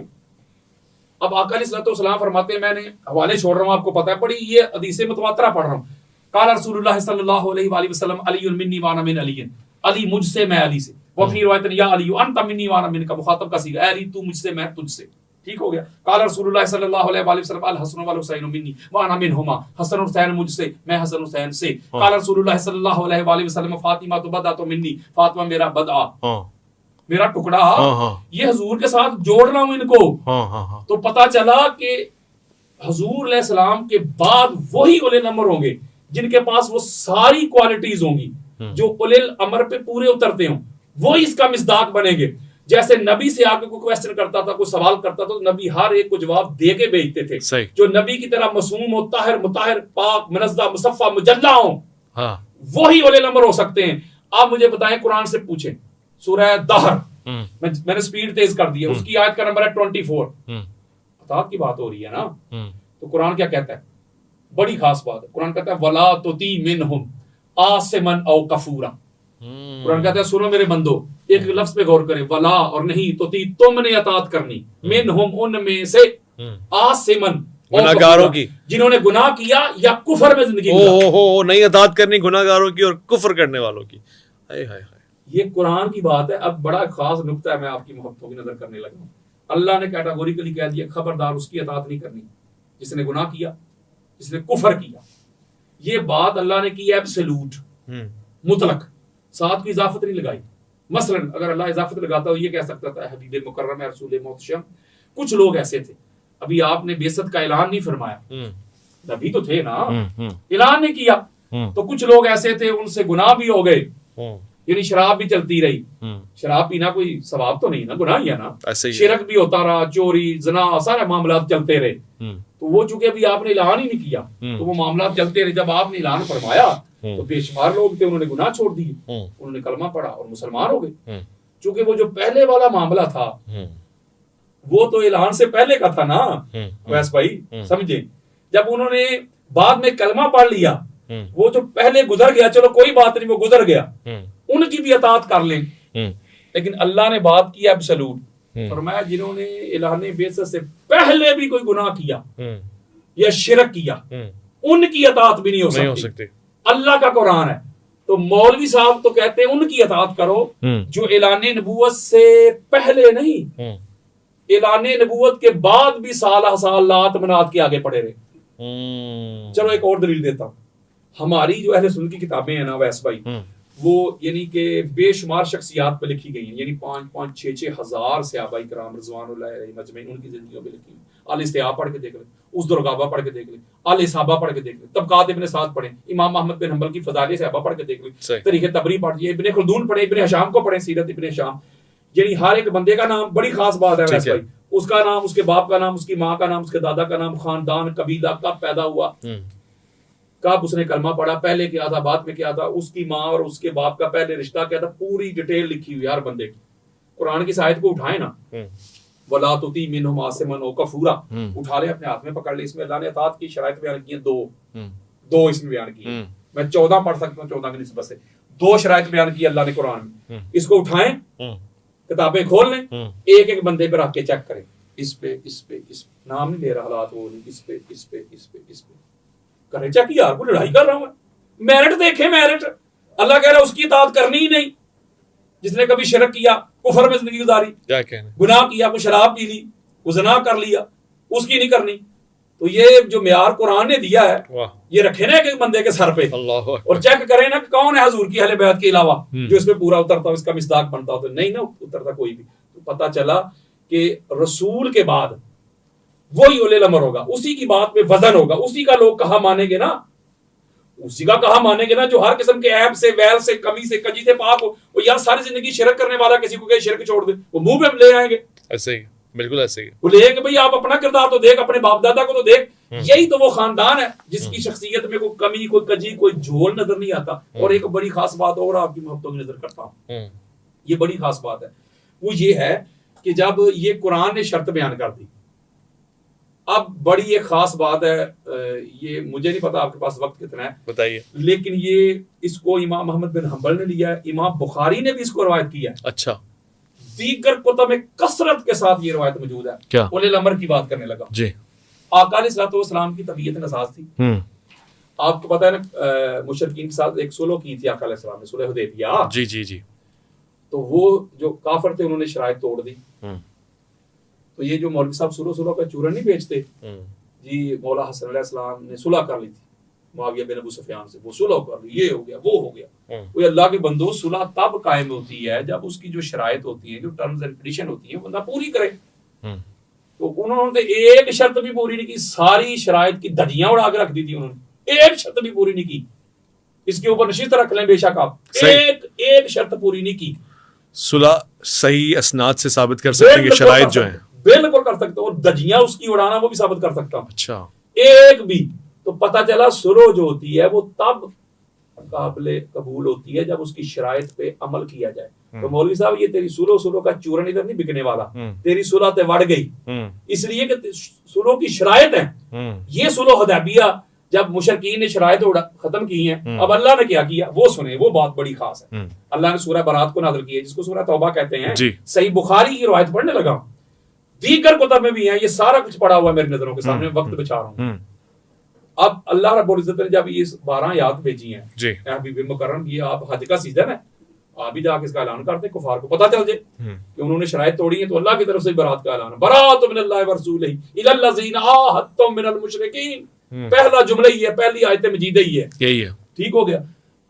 अब आका अलैहिस्सलाम फरमाते हैं, मैंने हवाले छोड़ रहा हूं, आपको पता है, पढ़ी ये हदीसे मुतवातिरा पढ़ रहा हूं। काला रसूलुल्लाह सल्लल्लाहु अलैहि वसल्लम अलीयुन मिन्नी व अना मिन अली, अली मुझसे मैं अली से, व फी रिवायत या अली अंत मिन्नी व अना मिनका, मुखातब का सीगा, अली तू मुझसे मैं तुझसे, ठीक हो गया। काला रसूलुल्लाह सल्लल्लाहु अलैहि वसल्लम अल हसन वल हुसैन मिन्नी व अना मिनहुमा, हसन और हुसैन मुझसे, मैं हसन हुसैन से। काला रसूलुल्लाह सल्लल्लाहु अलैहि वसल्लम फातिमा तो बदा तो मिन्नी, फातिमा मेरा बदआ, मेरा टुकड़ा। ये हुजूर के साथ जोड़ रहा हूं इनको। तो पता चला कि हुजूर अलैहिस्सलाम के बाद वही उलिल अमर होंगे जिनके पास वो सारी क्वालिटीज होंगी जो उलिल अमर पे पूरे उतरते हों, वो इसका मिसदाक बनेंगे। जैसे नबी से आके कोई क्वेश्चन करता था, कोई सवाल करता था, तो नबी हर एक को जवाब दे के भेजते थे। जो नबी की तरह मासूम हो, ताहिर, मुताहिर, पाक, मुनज़्ज़ह, मुसफ़्फ़ा, मुजल्ला हो, वही उलिल अमर हो सकते हैं। आप मुझे बताएं, कुरान से पूछें, सूरह दहर, मैंने स्पीड तेज कर दी है, उसकी आयत का नंबर है 24। अताब की बात हो रही है ना, तो कुरान क्या कहता है? बड़ी खास बात है। कुरान कहता है वला तुती मिनहुम आसिमन औ कफूरा। कुरान कहता है सुनो मेरे बंदो, एक लफ्ज पे गौर करें, वला और नहीं तुती, तुमने अतात करनी, मिनहुम उनमें से, आसिमन गुनाहगारों की, जिन्होंने गुनाह किया या कुफर में जिंदगी नहीं अतात करनी गुनाहगारों की और कुफर करने वालों की। हाय हाय हाय, ये कुरान की बात है। अब बड़ा खास नुक्ता है, मैं आपकी मोहब्बतों की नजर करने लगा हूं। अल्लाह ने कैटेगोरिकली कह दिया, खबरदार उसकी अतात नहीं करनी जिसने गुनाह किया, जिसने कुफर किया। ये बात अल्लाह ने की एब्सोल्यूट, मुतलक, साथ की इजाफत नहीं लगाई। मसलन अगर अल्लाह इजाफत लगाता तो ये कह सकता था हबीब मुकर्रम रसूल मोहतशम। कुछ लोग ऐसे थे, अभी आपने बेइज्जत का ऐलान नहीं फरमाया, नबी तो थे ना, ऐलान नहीं किया, तो कुछ लोग ऐसे थे उनसे गुनाह भी हो गए, यानी शराब भी चलती रही। शराब पीना कोई सवाब तो नहीं ना, गुनाह ही है ना। शिरक भी होता रहा, चोरी, जना, सारे मामला चलते रहे। तो वो चूंकि अभी आपने ऐलान ही नहीं किया, तो वो मामला चलते रहे। जब आपने ऐलान फरमाया तो बेशुमार लोग थे, उन्होंने गुनाह छोड़ दिए, उन्होंने कलमा पढ़ा और मुसलमान हो गए। चूंकि वो जो पहले वाला मामला था वो तो ऐलान से पहले का था ना, वैस भाई समझे। जब उन्होंने बाद में कलमा पढ़ लिया वो जो पहले गुजर गया, चलो कोई बात नहीं, वो गुजर गया, उनकी भी अतात कर लें। लेकिन अल्लाह ने बात की एब्सोल्यूट, फरमाया जिन्होंने एलाने बेइज्जत से पहले भी कोई गुनाह किया या शिरक किया, उनकी अतात भी नहीं हो सकती। अल्लाह का कुरान है। तो मौलवी साहब तो कहते हैं उनकी अतात करो जो एलाने नबूवत से पहले नहीं, एलाने नबूवत के बाद भी साल साल लात मनात के आगे पड़े रहे। चलो एक और दलील देता हूं। हमारी जो अहले सुन्नत की किताबें हैं ना वैस भाई, वो यानी कि बेशुमार शख्सियात पे लिखी गई हैं, यानी 5-5, 6-6 हजार सहाबा इकराम रज़वानुल्लाह अलैहिम अजमईन उनकी जिंदगियों पे लिखी है। अल इस्तिआब पढ़ के देख लें, उस दुर्गाबा पढ़ के देख लें, अल इसाबा पढ़ के देख लें, तबकात इब्ने साद पढ़ें, इमाम अहमद बिन हंबल की फज़ाइल सहाबा पढ़ के देख लें, तरीक़े तबरी पढ़िए, इब्ने खुल्दून पढ़ें, इब्ने हिशाम को पढ़ें, सीरत इब्ने हिशाम। यानी हर एक बंदे का नाम बड़ी खास बात है वैसे भाई, उसका नाम, उसके बाप का नाम, उसकी माँ का नाम, उसके दादा का नाम, खानदान, कबीला, कब पैदा हुआ, कब उसने कलमा पढ़ा, पहले क्या था, बाद में क्या था, उसकी माँ और उसके बाप का पहले रिश्ता क्या था, पूरी डिटेल लिखी हुई हर बंदे की। कुरान की आयत को उठाए ना, वला तुती मिनहुम आसिमन व कफूरा, उठा ले, अपने हाथ में पकड़ ले। इसमें अल्लाह ने अतात की शराइत बयान की है, दो इसमें बयान की है। मैं 14 पढ़ सकता हूँ 14 की निस्बत से, 2 शराइत बयान की अल्लाह ने कुरान में। इसको उठाएं, किताबें खोल लें, एक एक बंदे पे रख के चेक करें, इस पे नाम नहीं ले रहा, हालात वो नहीं, इस पे करें चेक। यार को लड़ाई कर रहा हूं, मेरिट देखें, मेरिट। अल्लाह कह रहा है उसकी इताअत करनी ही नहीं जिसने कभी शिरक किया, कुफर में जिंदगी गुजारी, गुनाह किया, कोई शराब पी ली, कोई ज़िना कर लिया, उसकी नहीं करनी। तो ये जो मेयार कुरान ने दिया है, ये रखे ना एक बंदे के सर पे, और चेक करें ना कि कौन है हुजूर की अहले बैत के अलावा जो इसमें पूरा उतरता हो, इसका मिसदाक बनता हो। तो नहीं ना उतरता कोई भी। तो पता चला कि रसूल के बाद वही उले अमर होगा, उसी की बात में वजन होगा, उसी का लोग कहा मानेंगे ना, उसी का कहा मानेंगे ना जो हर किस्म के ऐब से, वैल से, कमी से, कजी से पाक हो। वो यार सारी जिंदगी शिरक करने वाला किसी को कहे शिरक छोड़ दे, वो मुंह पे ले आएंगे। ऐसे ही, बिल्कुल ऐसे ही। वो ले कि भाई आप अपना किरदार तो देख, अपने बाप दादा को तो देख। यही तो वो खानदान है जिसकी शख्सियत में कोई कमी, कोई कजी, कोई झोल नजर नहीं आता। और एक बड़ी खास बात और आपकी मोहब्बतों की नजर करता हूं, ये बड़ी खास बात है, वो ये है कि जब ये कुरान ने शर्त बयान कर दी, अब बड़ी एक खास बात है, ये मुझे नहीं पता आपके पास वक्त कितना है, बताइए। लेकिन ये इसको इमाम अहमद बिन हंबल ने लिया है, इमाम बुखारी ने भी इसको रवायत किया है। अच्छा। दीगर कुतुब में कसरत के साथ ये रवायत मौजूद है। क्या उलुल अमर की बात करने लगा जी। आका अलैहिस्सलातु वस्सलाम की तबीयत नसाज थी। आपको पता है ना, मुशरिकीन के साथ एक सुलह की थी आका अलैहिस्सलाम ने, सुलह हुदैबिया। जी जी जी। तो वो जो काफिर थे उन्होंने शराइत तोड़ दी। तो ये जो मौलवी साहब सुलह का चूरन नहीं बेचते जी, मौला हसन अलैहिस्सलाम ने सुलह कर ली थी मुआविया बिन अबू सुफियान से, वो सुलह कर ली, ये हो गया, वो हो गया। वो अल्लाह के बंदो, सुलह तब कायम होती है जब उसकी जो शराइत होती है, जो टर्म्स एंड कंडीशन होती है, बंदा पूरी करे। तो उन्होंने एक शर्त भी पूरी नहीं की, सारी शराइत की धज्जियां उड़ा के रख दी थी उन्होंने, एक शर्त भी पूरी नहीं की। इसके ऊपर नशिस्त रख लें बेशक आप, एक शर्त पूरी नहीं की। सुलह सही असनाद से साबित कर सकते हैं कि शराइत जो है, बिल्कुल कर सकते हो, और धज्जियां उसकी उड़ाना वो भी साबित कर सकता हूं। अच्छा। एक भी। तो पता चला सुलह जो होती है वो तब काबिले कबूल होती है जब उसकी शराइत पे अमल किया जाए। तो मौलवी साहब ये तेरी सुलह का चूरन इधर नहीं बिकने वाला, तेरी सुलह ते बढ़ गई, इसलिए कि सुलह की शराइत है। ये सुलह हुदैबिया जब मुशरिकीन ने शराइत खत्म की हैं, अब अल्लाह ने क्या किया वो सुने, वो बात बड़ी खास है। अल्लाह ने सूरह बरात को नाज़िल किया जिसको सूरह तौबा कहते हैं। सही बुखारी की रवायत पढ़ने लगा, दीगर कुतुब में भी है, ये सारा कुछ पड़ा हुआ है मेरी नजरों के सामने, वक्त बचा रहा हूं। अब अल्लाह रब्बुल इज्जत ने जब ये 12 आयत भेजी हैं जी, हबीब मुकर्रम, ये आप हज का सीजन है, आप भी जाके इसका ऐलान करते, कुफार को पता चल जाए कि उन्होंने शराइत तोड़ी है। तो अल्लाह की तरफ से बरात का ऐलान, बरात मिनल्लाहि व रसूलिही इलल लज़ीना आहदतुम मिनल मुशरिकीन। पहला जुमला ही है, पहली आयत मजीद ही है, यही है। ठीक हो गया।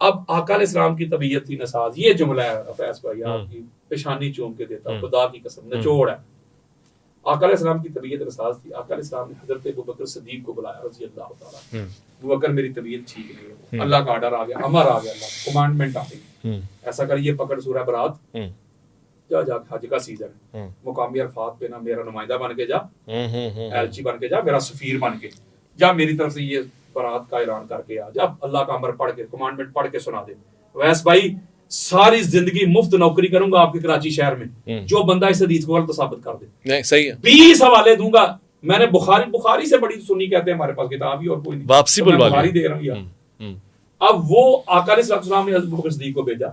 अब आका अलैहिस्सलाम की तबीयत थी नसाज, ये जुमला है फैस भाई, आपकी पेशानी चूम के देता, खुदा की कसम, निचोड़ है। आका अलैहिस्सलाम की तबीयत नसाज थी। आका अलैहिस्सलाम ने हजरत अबू बकर सिद्दीक को बुलाया रज़ी अल्लाह तआला। अबू बकर मेरी तबीयत ठीक नहीं है, अल्लाह का ऑर्डर आ गया, अमर आ गया, अल्लाह कमांडमेंट आ गई, ऐसा कर, ये पकड़ सूरह बरात, जा हज का सीजन है, मुकामी अरफात पे ना मेरा नुमाइंदा बन के जा, एलची बन के जा, मेरा सफीर बन के जा, मेरी तरफ से ये बरात का ऐलान करके आ जा, अल्लाह का अमर पढ़ के, कमांडमेंट पढ़ के सुना दे। वैस भाई सारी जिंदगी मुफ्त नौकरी करूंगा आपके कराची शहर में, जो बंदा इस हदीस को गलत साबित कर दे, नहीं सही है, 20 हवाले दूंगा। मैंने बुखारी से बड़ी सुन्नी कहते हैं हमारे पास किताब ही और कोई नहीं, वापसी बुलवा बुखारी दे रहा हूं यार। अब वो आका अलैहिस्सलाम ने हज़रत अबू बकर सिद्दीक को भेजा,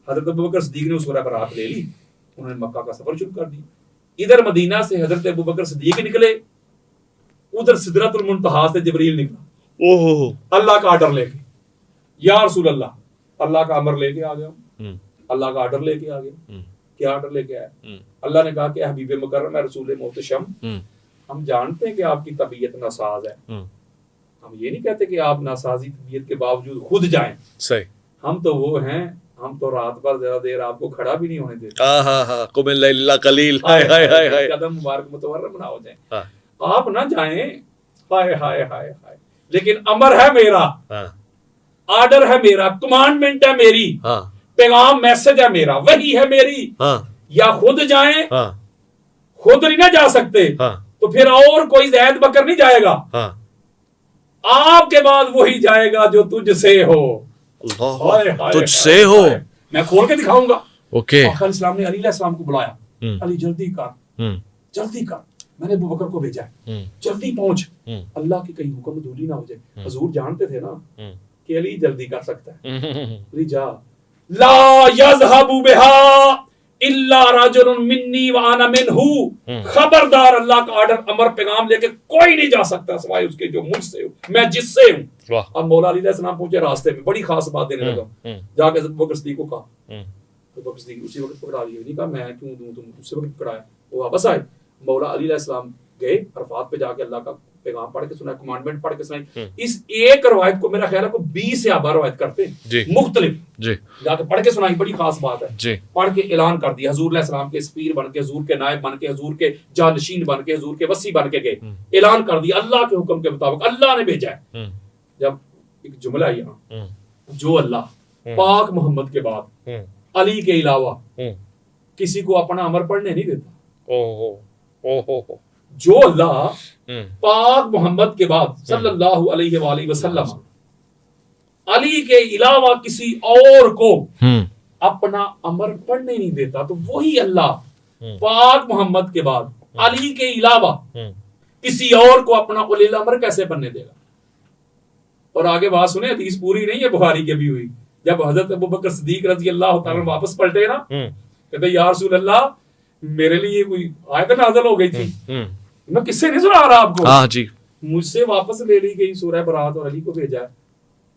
हज़रत अबू बकर सिद्दीक ने उस वक़्त बारात ले ली, उन्होंने मक्का का सफर शुरू कर दिया। इधर मदीना से हज़रत अबू बकर सिद्दीक निकले, उधर सिदरतुल मुंतहा से जिब्रील निकला, ओहो अल्लाह का ऑर्डर लेके, या रसूल अल्लाह, अल्लाह का अमर लेके आ गया, अल्लाह का ऑर्डर लेके आ गया। क्या ऑर्डर लेके आया? अल्लाह ने कहा कि हबीब मुकर्रम है, रसूल मोहतशम, हम जानते हैं कि आपकी तबीयत नासाज है, हम ये नहीं कहते कि आप नासाजी तबीयत के बावजूद खुद जाएं, सही, हम तो वो हैं, हम तो रात भर ज्यादा देर आपको खड़ा भी नहीं होने देते, कुमिल लैला कलील, हाय हाय हाय हाय, कदम मुबारक मुतवर्रम ना हो जाए, आप ना जाएं, हाय हाय हाय हाय, लेकिन अमर है मेरा, ऑर्डर है मेरा, कमांडमेंट है मेरी, पैगाम मैसेज है मेरा, वही है मेरी, या खुद जाएं, खुद नहीं ना जा सकते, तो फिर और कोई ज़ैद बकर नहीं जाएगा, आपके बाद वही जाएगा जो तुझसे हो, तुझसे हो, मैं खोल के दिखाऊंगा। ओके, इस्लाम ने अली अलैहिस्सलाम को बुलाया, अली जल्दी कर, जल्दी कर, मैंने अबू बकर को भेजा है, जल्दी पहुंच, अल्लाह की कहीं हुक्म दूरी ना हो जाए। हुजूर जानते थे ना कि अली जल्दी कर सकता है, अली जा, ला यज़हबु बिहा इल्ला रजुलुन मिन्नी व अना मिन्हु, खबरदार, अल्लाह का ऑर्डर, अमर, पैगाम लेके कोई नहीं जा सकता सिवाय उसके जो मुझसे हो, मैं जिससे हूं। अब मौला अली अलैहिस्सलाम पहुंचे, रास्ते में बड़ी खास बात देने लगा, जाके अबू बकर सिद्दीक को कहा, तो बकर सिद्दीक उसी वक्त पकड़ा लिया, नहीं कहा मैं क्यों दूं, तुम उसी वक्त पकड़ाया, वो वापस आए, मौला अली अलैहिस्सलाम गए अरफात पे, जाके अल्लाह का पैगाम पढ़ के सुना, कमांडमेंट पढ़ के सुनाई। इस एक रवायत को मेरा ख्याल है को 20 से आबा रवायत करते हैं मुख्तलिफ, जाके पढ़ के सुनाई, बड़ी खास बात है, पढ़ के ऐलान कर दिया, हुजूर अलैहिस्सलाम के सफीर बन के, हुजूर के नायब बन के, हुजूर के जानशीन बन के, हुजूर के वसी बन के गए, ऐलान कर दिया अल्लाह के हुक्म के मुताबिक, अल्लाह ने भेजा है। जब एक जुमला है यहाँ, जो अल्लाह पाक मोहम्मद के बाद अली के अलावा किसी को अपना अमर पढ़ने नहीं देता, जो अल्लाह पाक मोहम्मद के बाद सल्लल्लाहु अलैहि वसल्लम अली के अलावा किसी और को अपना अमर पढ़ने नहीं देता, तो वही अल्लाह पाक मोहम्मद के बाद अली के अलावा किसी और को अपना उलिल अमर कैसे बनने देगा। और आगे बात सुने, हदीस पूरी नहीं है, बुखारी की भी हुई, जब हजरत अबू बकर सिद्दीक रज़ी अल्लाह तआला वापस पलटे ना, कहते या रसूल अल्लाह, मेरे लिए कोई आयत नाज़िल हो गई थी, मैं किससे नहीं सुना रहा आपको, हाँ जी, मुझसे वापस ले ली गई सूरह बरात और अली को भेजा है।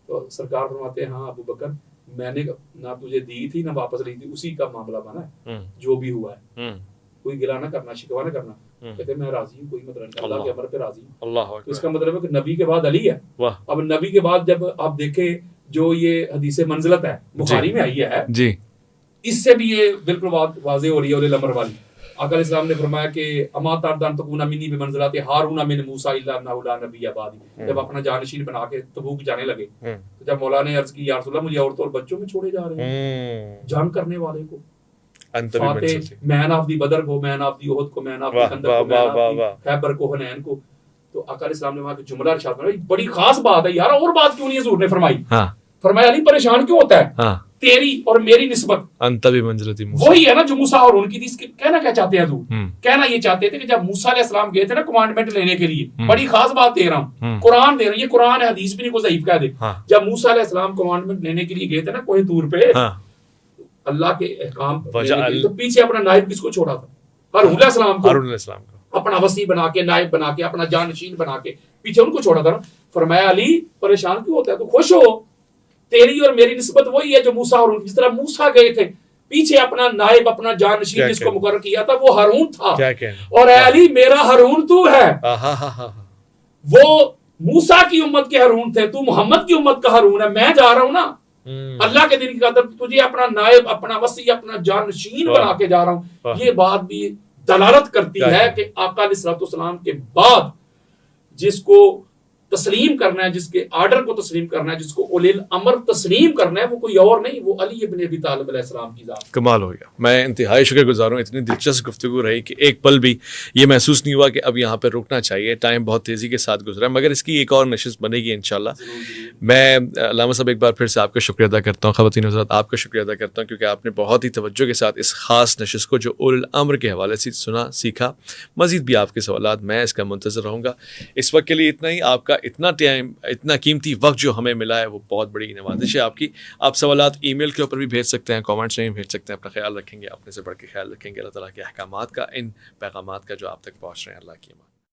तो सरकार फरमाते हैं, हाँ अबू बकर, मैंने ना तुझे दी थी ना वापस ली थी, उसी का मामला बना है, जो भी हुआ है, कोई गिला ना करना, शिकवा ना करना। कहते मैं राजी हूँ, कोई मतलब नहीं, अल्लाह के अमर पे राजी हूँ। तो इसका मतलब है कि नबी के बाद अली है। अब नबी के बाद जब आप देखें, जो ये हदीस मंजिलत है बुखारी में आई है जी, इससे भी ये बिल्कुल वाज़े हो रही है उलिल अमर वाली। आका अलैहिस्सलाम ने फरमाया कि अमा तरदान तकूना मिन्नी बिमंज़िलाति हारून मिन मूसा इल्ला अन्नहु ला नबिय्य बादी। जब अपना जानशीन बना के तबूक जाने लगे, तो जब मौला ने अर्ज की, या रसूल अल्लाह, मुझे औरतों और बच्चों में छोड़े जा रहे हैं, जंग करने वाले को, मैन ऑफ दी बदर को, मैन ऑफ दी उहद को, मैन ऑफ दी खंदक को, मैन ऑफ दी खैबर को, हुनैन को। तो आका अलैहिस्सलाम ने वहां के जुमला इरशाद फरमाया, बड़ी खास बात है यार, और बात क्यों नहीं हुजूर ने फरमाई? फरमाया अली परेशान क्यों होता है, तेरी और मेरी निस्बत वही है ना जो मूसा और उनकी थी। कहना क्या चाहते हैं तू? कहना ये चाहते थे कि जब मूसा अलैहिस्सलाम गए थे ना कमांडमेंट लेने के लिए, बड़ी खास बात दे रहा हूँ, कुरान दे रहा हूँ, ये कुरान है, हदीस भी नहीं को ज़ईफ कह दे। जब मूसा अलैहिस्सलाम कमांडमेंट लेने के लिए गए थे ना कोई तूर पे, अल्लाह के अहकाम, तो पीछे अपना नायब किसको छोड़ा था? हारून अलैहिस्सलाम को, अपना वसी बना के, नायब बना के, अपना जानशीन बना के पीछे उनको छोड़ा था ना। फरमाया अली परेशान क्यों होता है, तो खुश हो, तेरी और मेरी निस्बत वही है जो मूसा और जिस तरह मूसा गए थे पीछे अपना नायब, अपना जानशीन जिसको मुकर्रर किया था वो हारून था, और अली मेरा हारून तू है। वो मूसा की उम्मत के हारून थे, तू मोहम्मद की उम्मत का हारून है। मैं जा रहा हूँ ना अल्लाह के दिन की खातिर, तुझे अपना नायब, अपना वसी, अपना जानशीन बना के जा रहा हूँ। ये बात भी दलालत करती है कि आका अलैहिस्सलाम के बाद जिसको तस्लीम करना है, जिसके आर्डर को तस्लीम करना है, जिसको उलिल अमर तस्लीम करना है, वो कोई और नहीं, वो अली इब्न अबी तालिब अलैहिस्सलाम की जात। कमाल हो गया। मैं इंतहाई शुक्रगुजार हूँ, इतनी दिलचस्प गुफ्तगू रही कि एक पल भी ये महसूस नहीं हुआ कि अब यहाँ पर रुकना चाहिए। टाइम बहुत तेज़ी के साथ गुजरा, मगर इसकी एक और नशिस्त बनेगी इंशाल्लाह। मैं अल्लामा साहब एक बार फिर से आपका शुक्रिया अदा करता हूँ, ख़वातीन हज़रात आपका शुक्रिया अदा करता हूँ, क्योंकि आपने बहुत ही तवज्जो के साथ इस ख़ास नशिस्त को जो उल अम्र के हवाले से सुना, सीखा। मज़ीद भी आपके सवालात, मैं इसका मुंतज़िर रहूँगा। इस वक्त के लिए इतना ही। आपका इतना टाइम, इतना कीमती वक्त जो हमें मिला है वो बहुत बड़ी नवाजिश है आपकी। आप सवालात ईमेल के ऊपर भी भेज सकते हैं, कमेंट्स में भी भेज सकते हैं। अपना ख्याल रखेंगे, अपने से बढ़ के ख्याल रखेंगे। अल्लाह ताला के अहकामात का, इन पैगामात का जो आप तक पहुँच रहे हैं। अल्लाह की अमान।